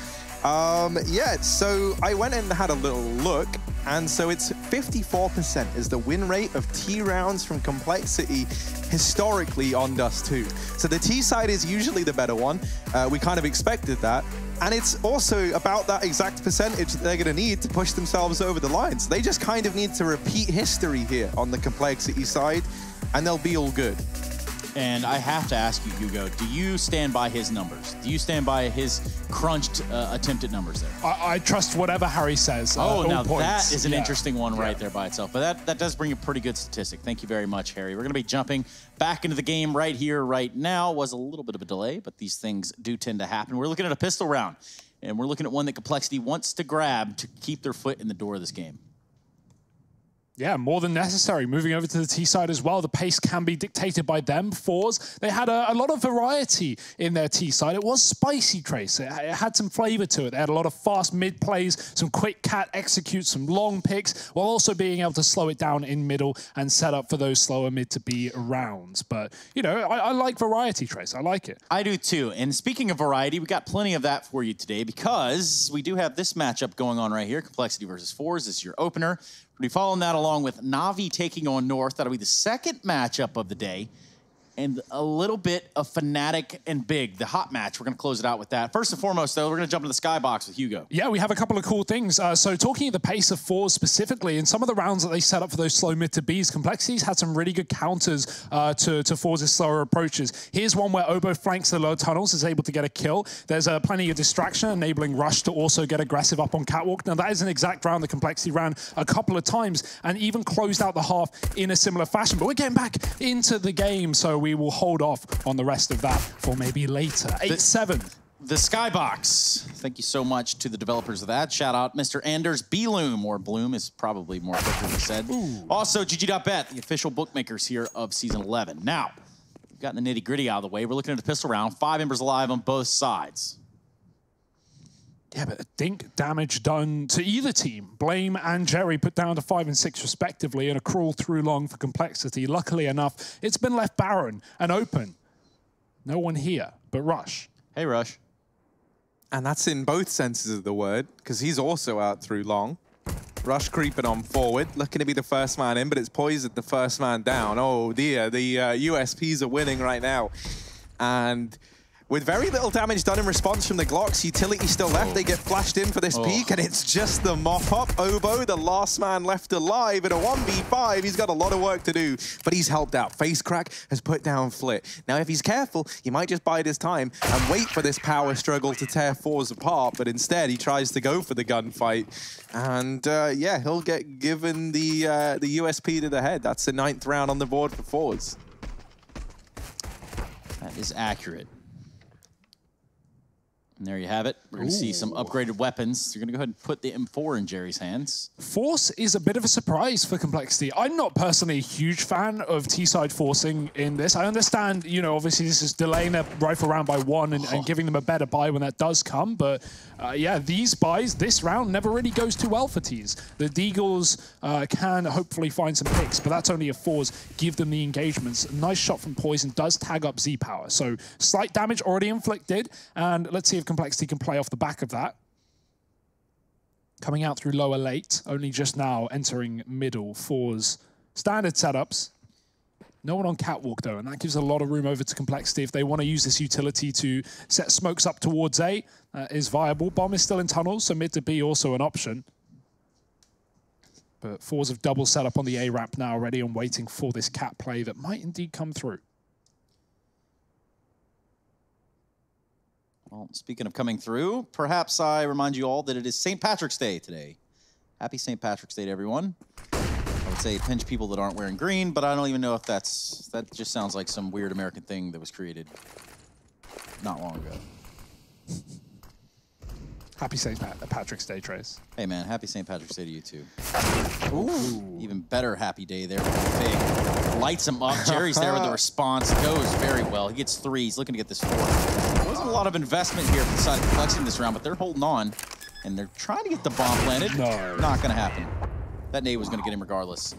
Yeah, so I went and had a little look, and so it's 54% is the win rate of T rounds from Complexity historically on Dust2. So the T side is usually the better one. We kind of expected that. And it's also about that exact percentage that they're going to need to push themselves over the line. So they just kind of need to repeat history here on the Complexity side, and they'll be all good. And I have to ask you, Hugo, do you stand by his numbers? Do you stand by his crunched attempted numbers there? I trust whatever Harry says. Oh, now points. that is an interesting one right there by itself. But that does bring a pretty good statistic. Thank you very much, Harry. We're going to be jumping back into the game right here, right now. Was a little bit of a delay, but these things do tend to happen. We're looking at a pistol round, and we're looking at one that Complexity wants to grab to keep their foot in the door of this game. Yeah, more than necessary. Moving over to the T side as well, the pace can be dictated by them. forZe, they had a lot of variety in their T side. It was spicy, Trace. It had some flavor to it. They had a lot of fast mid plays, some quick cat executes, some long picks, while also being able to slow it down in middle and set up for those slower mid to B rounds. But, you know, I like variety, Trace. I like it. I do too. And speaking of variety, we got plenty of that for you today because we do have this matchup going on right here. Complexity versus forZe is your opener. We'll be following that along with Na'Vi taking on North. That'll be the second matchup of the day. And a little bit of Fnatic and Big, the hot match. We're going to close it out with that. First and foremost, though, we're going to jump into the skybox with Hugo. Yeah, we have a couple of cool things. So talking at the pace of forZe specifically, in some of the rounds that they set up for those slow mid to Bs, Complexity's had some really good counters to forZe's slower approaches. Here's one where Obo flanks the low tunnels, is able to get a kill. There's plenty of distraction, enabling Rush to also get aggressive up on Catwalk. Now, that is an exact round that Complexity ran a couple of times and even closed out the half in a similar fashion. But we're getting back into the game, so we will hold off on the rest of that for maybe later. 8-7. The skybox. Thank you so much to the developers of that. Shout out Mr. Anders Bloom, or Bloom is probably more appropriately said. Ooh. Also, GG.bet, the official bookmakers here of Season 11. Now, we've gotten the nitty-gritty out of the way. We're looking at the pistol round. 5 members alive on both sides. Yeah, but a dink damage done to either team. Blame and Jerry put down to 5 and 6 respectively, and a crawl through long for Complexity. Luckily enough, it's been left barren and open. No one here but Rush. Hey, Rush. And that's in both senses of the word, because he's also out through long. Rush creeping on forward, looking to be the first man in, but it's poisoned the first man down. Oh dear, the USPs are winning right now. And with very little damage done in response from the Glocks, utility still left. They get flashed in for this peak, and it's just the mop-up. Obo, the last man left alive in a 1v5. He's got a lot of work to do, but he's helped out. Face Crack has put down Flit. Now, if he's careful, he might just bide his time and wait for this power struggle to tear forZe apart, but instead, he tries to go for the gunfight. And yeah, he'll get given the USP to the head. That's the 9th round on the board for forZe. That is accurate. And there you have it. We're going to see some upgraded weapons. You're going to go ahead and put the M4 in Jerry's hands. Force is a bit of a surprise for Complexity. I'm not personally a huge fan of T-side forcing in this. I understand, you know, obviously this is delaying their rifle round by 1 and giving them a better buy when that does come. But yeah, these buys, this round never really goes too well for T's. The Deagles can hopefully find some picks, but that's only if forZe give them the engagements. A nice shot from Poison does tag up Z Power. So slight damage already inflicted. And let's see if Complexity can play off the back of that. Coming out through lower late, only just now entering middle. forZe standard setups. No one on catwalk though, and that gives a lot of room over to Complexity if they want to use this utility to set smokes up towards A. That is viable. Bomb is still in tunnels, so mid to B also an option. But forZe have double set up on the A ramp now, ready and waiting for this cat play that might indeed come through. Well, speaking of coming through, perhaps I remind you all that it is St. Patrick's Day today. Happy St. Patrick's Day to everyone. I would say pinch people that aren't wearing green, but I don't even know if that just sounds like some weird American thing that was created not long ago. Happy St. Patrick's Day, Trace. Hey man, happy St. Patrick's Day to you too. Ooh, even better happy day there with Fig. Lights him up. Jerry's there with the response. Goes very well. He gets 3. He's looking to get this 4. There wasn't a lot of investment here from the side of Complexity this round, but they're holding on. And they're trying to get the bomb planted. No. Not going to happen. That nade was going to get him regardless.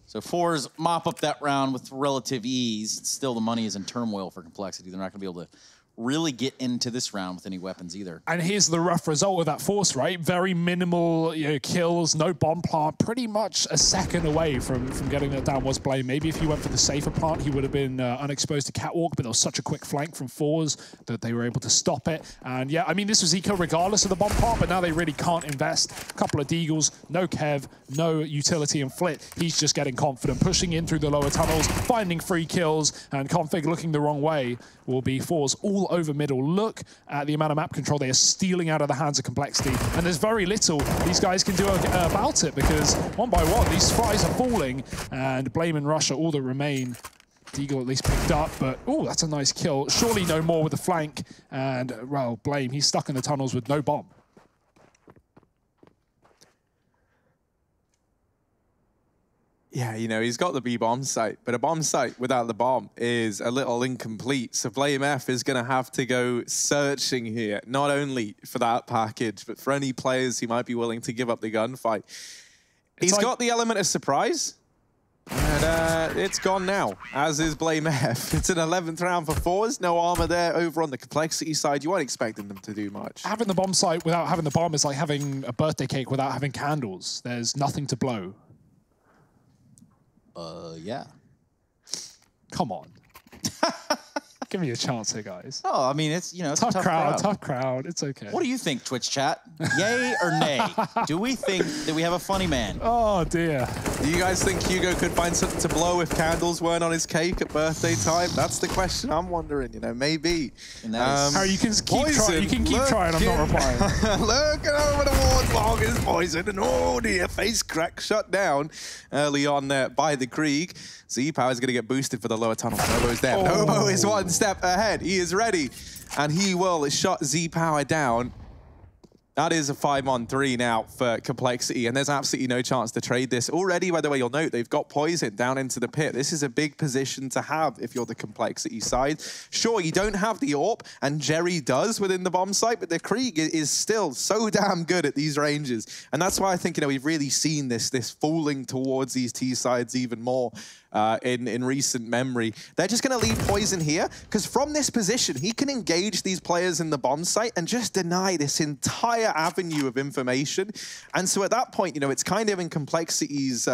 So forZe mop up that round with relative ease. Still, the money is in turmoil for Complexity. They're not going to be able to really get into this round with any weapons either. And here's the rough result of that force, right? Very minimal, you know, kills, no bomb plant, pretty much a second away from getting that down was Blame. Maybe if he went for the safer plant, he would have been unexposed to catwalk, but there was such a quick flank from forZe that they were able to stop it. And yeah, I mean, this was eco regardless of the bomb plant, but now they really can't invest. A couple of Deagles, no Kev, no utility and Flit. He's just getting confident, pushing in through the lower tunnels, finding free kills, and Config looking the wrong way will be forZe all over middle. Look at the amount of map control they are stealing out of the hands of Complexity, and there's very little these guys can do about it, because one by one these fries are falling, and Blame and Rush are all that remain. Deagle at least picked up, but oh, that's a nice kill. Surely no more with the flank, and well, Blame, he's stuck in the tunnels with no bomb. Yeah, you know, he's got the B-bomb site, but a bomb site without the bomb is a little incomplete. So Blame F is going to have to go searching here, not only for that package, but for any players he might be willing to give up the gunfight. He's got the element of surprise, and it's gone now, as is Blame F. It's an 11th round for forZe. No armor there over on the Complexity side. You weren't expecting them to do much. Having the bomb site without having the bomb is like having a birthday cake without having candles. There's nothing to blow. Yeah. Come on. Give me a chance here, guys. Oh, I mean, it's, you know, it's a tough crowd. It's okay. What do you think, Twitch chat? Yay or nay? Do we think that we have a funny man? Oh, dear. Do you guys think Hugo could find something to blow if candles weren't on his cake at birthday time? That's the question I'm wondering, you know, maybe. Harry, you can keep trying, I'm not replying. Looking over towards Long is Poison, and oh dear, Face Crack shut down early on there by the Krieg. Z-Power is going to get boosted for the lower tunnel. Nobo's there. Oh. Nobo is one step ahead. He is ready, and he will shut Z-Power down. That is a 5-on-3 now for Complexity, and there's absolutely no chance to trade this. Already, by the way, you'll note they've got Poison down into the pit. This is a big position to have if you're the Complexity side. Sure, you don't have the AWP, and Jerry does within the bomb site, but the Krieg is still so damn good at these ranges. And that's why I think, you know, we've really seen this falling towards these T sides even more. in recent memory. They're just going to leave Poison here, because from this position, he can engage these players in the bomb site and just deny this entire avenue of information. And so at that point, you know, it's kind of in Complexity's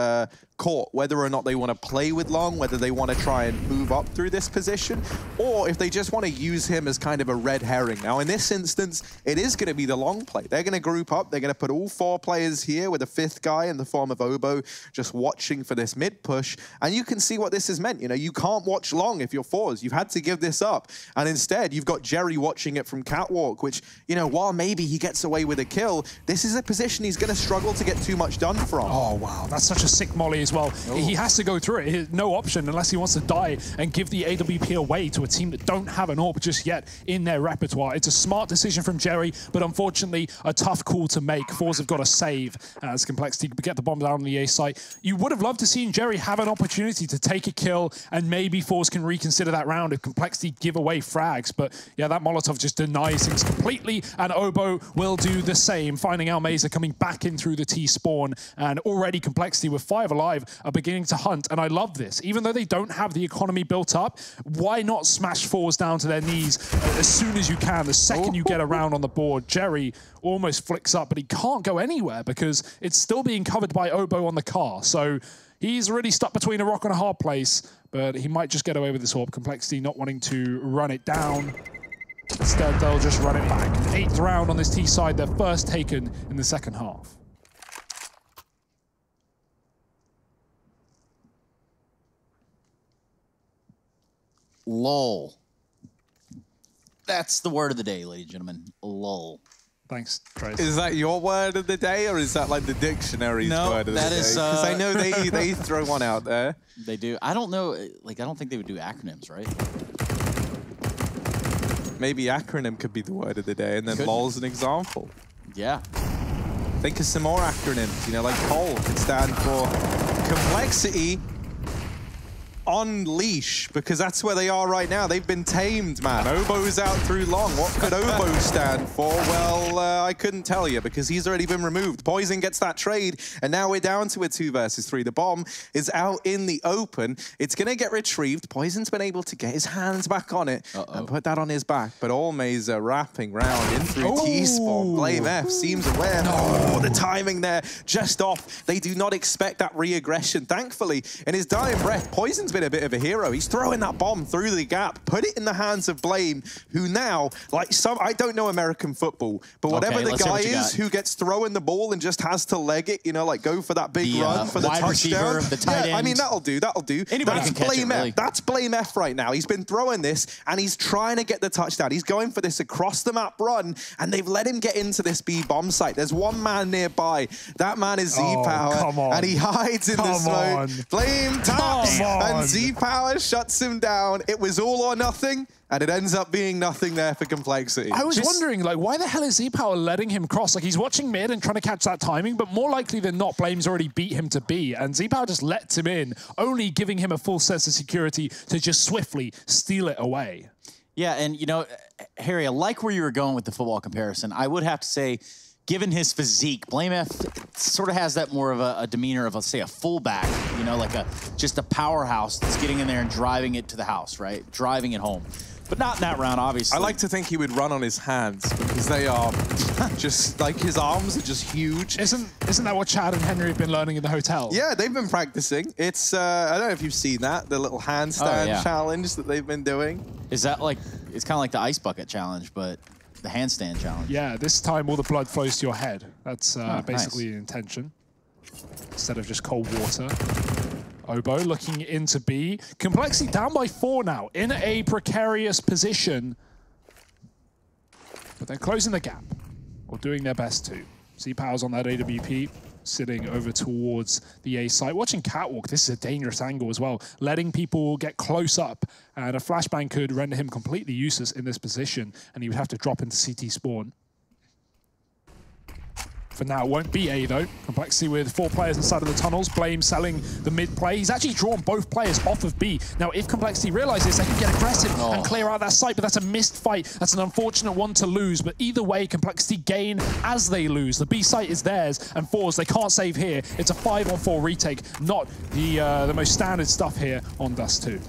court, whether or not they want to play with Long, whether they want to try and move up through this position, or if they just want to use him as kind of a red herring. Now, in this instance, it is going to be the Long play. They're going to group up. They're going to put all 4 players here with a 5th guy in the form of Obo just watching for this mid push. And you can see what this has meant. You know, you can't watch Long if you're forZe. You've had to give this up. And instead, you've got Jerry watching it from Catwalk, which, you know, while maybe he gets away with a kill, this is a position he's going to struggle to get too much done from. Oh, wow. That's such a sick molly as well. Oh. He has to go through it. No option unless he wants to die and give the AWP away to a team that don't have an AWP just yet in their repertoire. It's a smart decision from Jerry, but unfortunately, a tough call to make. forZe have got to save as Complexity get the bomb down on the A site. You would have loved to see Jerry have an opportunity to take a kill, and maybe forZe can reconsider that round if Complexity give away frags. But yeah, that Molotov just denies things completely, and Obo will do the same, finding Almeza coming back in through the T spawn, and already Complexity with 5 alive are beginning to hunt. And I love this. Even though they don't have the economy built up, why not smash forZe down to their knees as soon as you can, the second you get around on the board? Jerry almost flicks up, but he can't go anywhere because it's still being covered by Obo on the car. So he's really stuck between a rock and a hard place, but he might just get away with this AWP. Complexity not wanting to run it down. Instead, they'll just run it back. 8th round on this T side, their first taken in the second half. Lol. That's the word of the day, ladies and gentlemen. Lol. Thanks, Chris. Is that your word of the day, or is that like the dictionary's word of the day? Because I know they throw one out there. They do. I don't know. Like, I don't think they would do acronyms, right? Maybe acronym could be the word of the day, and then LOL's an example. Yeah. Think of some more acronyms. You know, like COL could stand for Complexity on leash, because that's where they are right now. They've been tamed, man. Obo's out through Long. What could Obo stand for? Well, I couldn't tell you, because he's already been removed. Poison gets that trade, and now we're down to a 2 versus 3. The bomb is out in the open. It's going to get retrieved. Poison's been able to get his hands back on it and put that on his back, but Almeza wrapping round in through T-spawn. Blame F seems aware. Oh, the timing there just off. They do not expect that re-aggression. Thankfully, in his dying breath, Poison's been a bit of a hero. He's throwing that bomb through the gap, put it in the hands of Blame, who now, like I don't know American football, but whatever the guy is who gets throwing the ball and just has to leg it, you know, like go for that big run for the touchdown. Receiver, the tight end. I mean, that'll do. Anybody can catch it, really. That's Blame F right now. He's been throwing this, and he's trying to get the touchdown. He's going for this across-the-map run, and they've let him get into this B bomb site. There's one man nearby. That man is Z-Power, and he hides in the smoke. Blame taps, and Z-Power shuts him down. It was all or nothing, and it ends up being nothing there for Complexity. I was wondering, like, why the hell is Z-Power letting him cross? Like, he's watching mid and trying to catch that timing, but more likely than not, Blame's already beat him to B, and Z-Power just lets him in, only giving him a full sense of security to just swiftly steal it away. Yeah, and, you know, Harry, I like where you were going with the football comparison. I would have to say, given his physique, Blame F sort of has that more of a demeanor of, let's say, a fullback, you know, like just a powerhouse that's getting in there and driving it to the house, right? Driving it home. But not in that round, obviously. I like to think he would run on his hands, because they are just, like, his arms are just huge. Isn't that what Chad and Henry have been learning in the hotel? Yeah, they've been practicing. It's, I don't know if you've seen that, the little handstand challenge that they've been doing. Is that like, it's kind of like the ice bucket challenge, but the handstand challenge. Yeah, this time all the blood flows to your head. That's basically the intention, instead of just cold water. Obo looking into B. Complexity down by 4 now, in a precarious position. But they're closing the gap, or doing their best to. Z-Power's on that AWP, sitting over towards the A site. Watching Catwalk, this is a dangerous angle as well. Letting people get close up, and a flashbang could render him completely useless in this position, and he would have to drop into CT spawn. for now. It won't be A, though. Complexity with 4 players inside of the tunnels. Blame selling the mid play. He's actually drawn both players off of B. Now, if Complexity realizes they can get aggressive and clear out that site, but that's a missed fight. That's an unfortunate one to lose. But either way, Complexity gain as they lose. The B site is theirs, and forZe, they can't save here. It's a 5-on-4 retake, not the most standard stuff here on Dust2.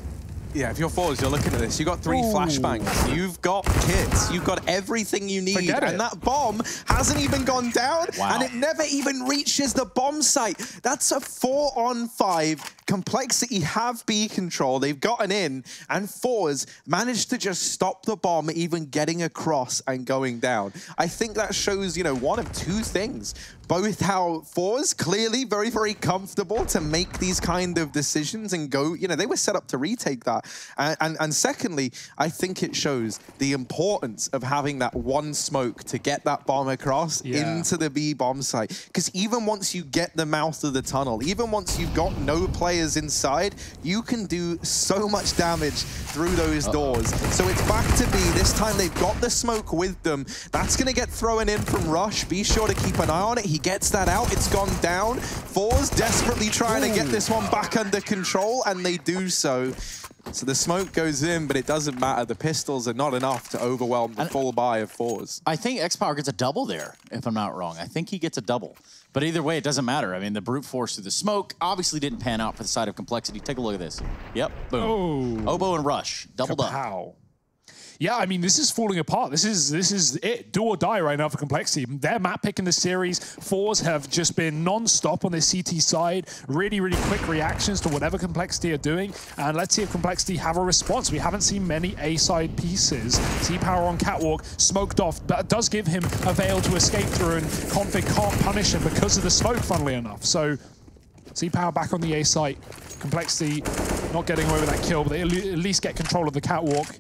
Yeah, if you're forZe, you're looking at this. You've got 3 flashbangs. You've got kits. You've got everything you need. And that bomb hasn't even gone down. And it never even reaches the bomb site. That's a 4-on-5. Complexity have B control. They've gotten in. And forZe managed to just stop the bomb even getting across and going down. I think that shows, you know, one of 2 things. Both how forZe clearly very, very comfortable to make these kind of decisions and go, you know, they were set up to retake that. And secondly, I think it shows the importance of having that one smoke to get that bomb across into the B bomb site. Because even once you get the mouth of the tunnel, even once you've got no players inside, you can do so much damage through those doors. So it's back to B. This time they've got the smoke with them. That's going to get thrown in from Rush. Be sure to keep an eye on it. He gets that out. It's gone down. forZe desperately trying to get this one back under control, and they do so. So the smoke goes in, but it doesn't matter. The pistols are not enough to overwhelm the full buy of forZe. I think X-Power gets a double there, if I'm not wrong. I think he gets a double. But either way, it doesn't matter. I mean, the brute force through the smoke obviously didn't pan out for the side of Complexity. Take a look at this. Yep, boom. Oboe and Rush, doubled up. Yeah, I mean, this is falling apart. This is it. Do or die right now for Complexity. Their map pick in the series, forZe have just been non-stop on this CT side. Really, really quick reactions to whatever Complexity are doing. And let's see if Complexity have a response. We haven't seen many A-side pieces. C-Power on Catwalk, smoked off. That does give him a veil to escape through, and Config can't punish him because of the smoke, funnily enough. So C-Power back on the A site. Complexity not getting away with that kill, but they at least get control of the Catwalk.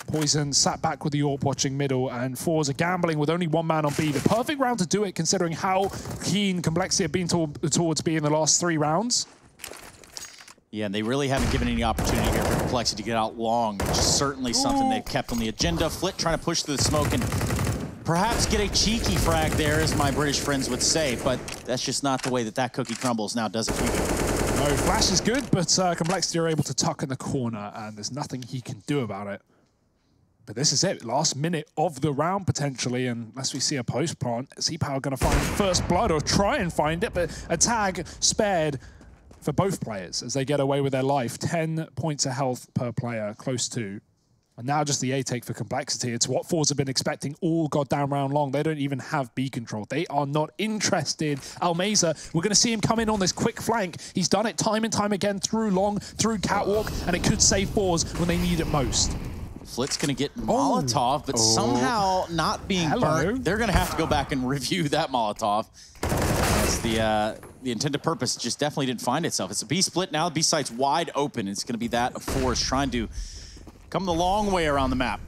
Poison sat back with the AWP watching middle, and forZe are gambling with only 1 man on B. The perfect round to do it, considering how keen Complexity have been towards B in the last 3 rounds. Yeah, and they really haven't given any opportunity here for Complexity to get out long, which is certainly something they've kept on the agenda. Flit trying to push through the smoke and perhaps get a cheeky frag there, as my British friends would say, but that's just not the way that cookie crumbles now, does it? No, Flash is good, but Complexity are able to tuck in the corner, and there's nothing he can do about it. But this is it, last minute of the round potentially, and unless we see a post plant, C-Power going to find first blood or try and find it, but a tag spared for both players as they get away with their life. 10 points of health per player, close to. And now just the A take for Complexity. It's what forZe have been expecting all goddamn round long. They don't even have B control. They are not interested. Almeza, we're going to see him come in on this quick flank. He's done it time and time again through long, through Catwalk, and it could save forZe when they need it most. Flit's going to get Molotov, but somehow not being burnt. They're going to have to go back and review that Molotov. As the intended purpose just definitely didn't find itself. It's a B split now. The B site's wide open. It's going to be that of forZe trying to come the long way around the map.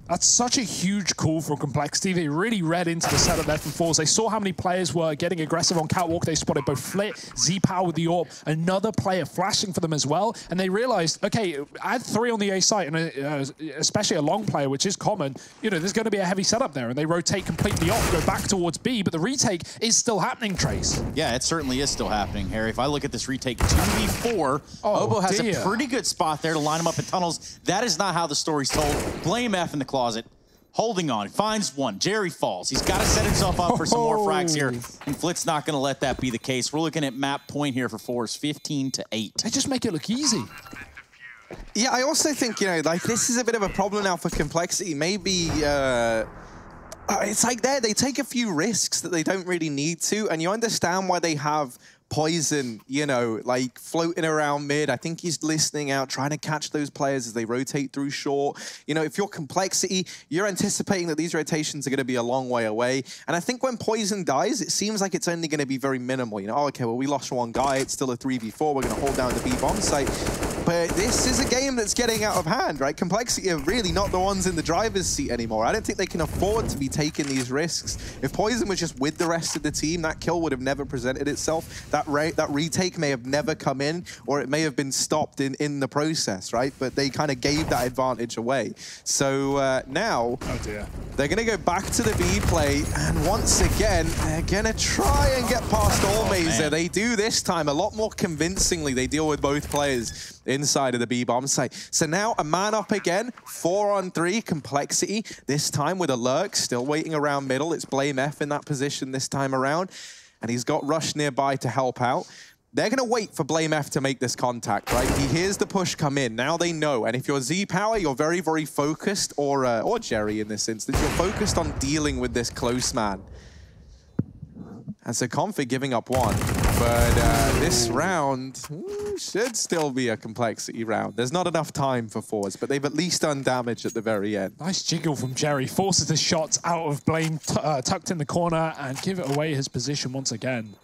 That's such a huge call for Complexity. They really read into the setup there from forZe. They saw how many players were getting aggressive on Catwalk. They spotted both Flit, Z-Power with the AWP, another player flashing for them as well. And they realized, okay, add 3 on the A site, and especially a long player, which is common, you know, there's going to be a heavy setup there. And they rotate completely off, go back towards B, but the retake is still happening, Trace. Yeah, it certainly is still happening, Harry. If I look at this retake 2v4, Oboe has a pretty good spot there to line him up in tunnels. That is not how the story's told. Blame F in the closet. Holding on, finds one. Jerry falls. He's got to set himself up for some more frags here, and Flit's not going to let that be the case. We're looking at map point here for forZe, 15-8. They just make it look easy. Yeah, I also think, you know, like, this is a bit of a problem now for Complexity. Maybe it's like they take a few risks that they don't really need to, and you understand why they have Poison, you know, like floating around mid. I think he's listening out, trying to catch those players as they rotate through short. You know, if you're Complexity, you're anticipating that these rotations are going to be a long way away. And I think when Poison dies, it seems like it's only going to be very minimal. You know, oh, okay, well, we lost 1 guy. It's still a 3v4. We're going to hold down the B bomb site. But this is a game that's getting out of hand, right? Complexity are really not the ones in the driver's seat anymore. I don't think they can afford to be taking these risks. If forZe was just with the rest of the team, that kill would have never presented itself. That retake may have never come in, or it may have been stopped in the process, right? But they kind of gave that advantage away. So now, oh dear, they're going to go back to the B play, and once again, they're going to try and get past Allmazer. They do this time a lot more convincingly. They deal with both players inside of the B bomb site. So now a man up again, 4-on-3, Complexity, this time with a lurk, still waiting around middle. It's Blame F in that position this time around, and he's got Rush nearby to help out. They're going to wait for Blame F to make this contact, right? He hears the push come in. Now they know. And if you're Z Power, you're very, very focused, or Jerry in this instance, you're focused on dealing with this close man. And so Config giving up one. But this round should still be a Complexity round. There's not enough time for forZe, but they've at least done damage at the very end. Nice jiggle from Jerry. Forces the shots out of Blame, tucked in the corner, and give it away his position once again.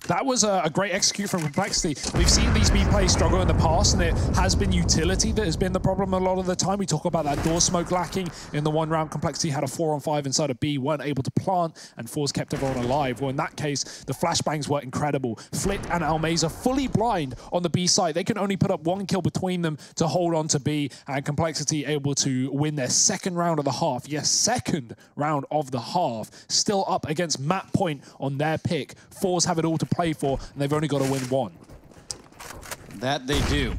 That was a great execute from Complexity. We've seen these B plays struggle in the past, and it has been utility that has been the problem a lot of the time. We talk about that door smoke lacking in the one round. Complexity had a 4-on-5 inside of B, weren't able to plant, and forZe kept everyone alive. Well, in that case, the flashbangs were incredible. Flit and Allmazer fully blind on the B side. They can only put up one kill between them to hold on to B, and Complexity able to win their second round of the half. Yes, second round of the half. Still up against Map Point on their pick. forZe have it all to play for, and they've only got to win one. That they do.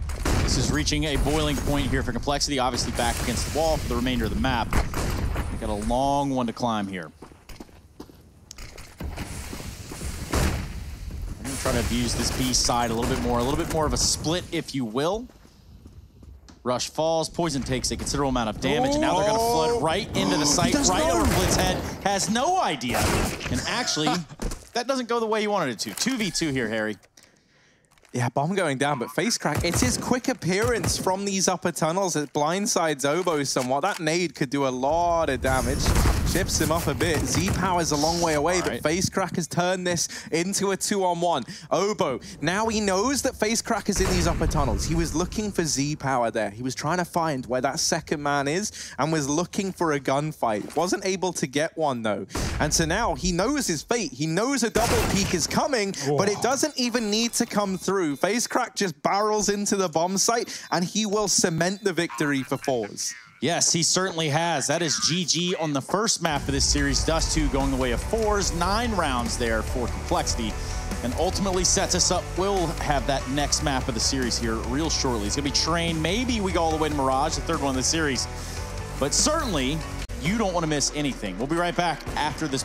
This is reaching a boiling point here for Complexity, obviously back against the wall for the remainder of the map. They got a long one to climb here. I'm gonna try to abuse this B side a little bit more of a split, if you will. Rush falls, Poison takes a considerable amount of damage, and now they're gonna flood right into the site, right over Flit's head. Has no idea, and actually, that doesn't go the way you wanted it to. 2v2 here, Harry. Yeah, bomb going down, but face crack. It's his quick appearance from these upper tunnels that blindsides Obo somewhat. That nade could do a lot of damage. Chips him up a bit. Z-Power's a long way away, but face crack has turned this into a 2-on-1. Obo, now he knows that face crack is in these upper tunnels. He was looking for Z-Power there. He was trying to find where that second man is and was looking for a gunfight. Wasn't able to get one, though. And so now he knows his fate. He knows a double peek is coming, but it doesn't even need to come through. Face crack just barrels into the bomb site, and he will cement the victory for forZe. Yes, he certainly has. That is GG on the first map of this series. Dust2 going the way of forZe. 9 rounds there for Complexity, and ultimately sets us up. We'll have that next map of the series here real shortly. It's going to be Train. Maybe we go all the way to Mirage, the third one of the series. But certainly, you don't want to miss anything. We'll be right back after this.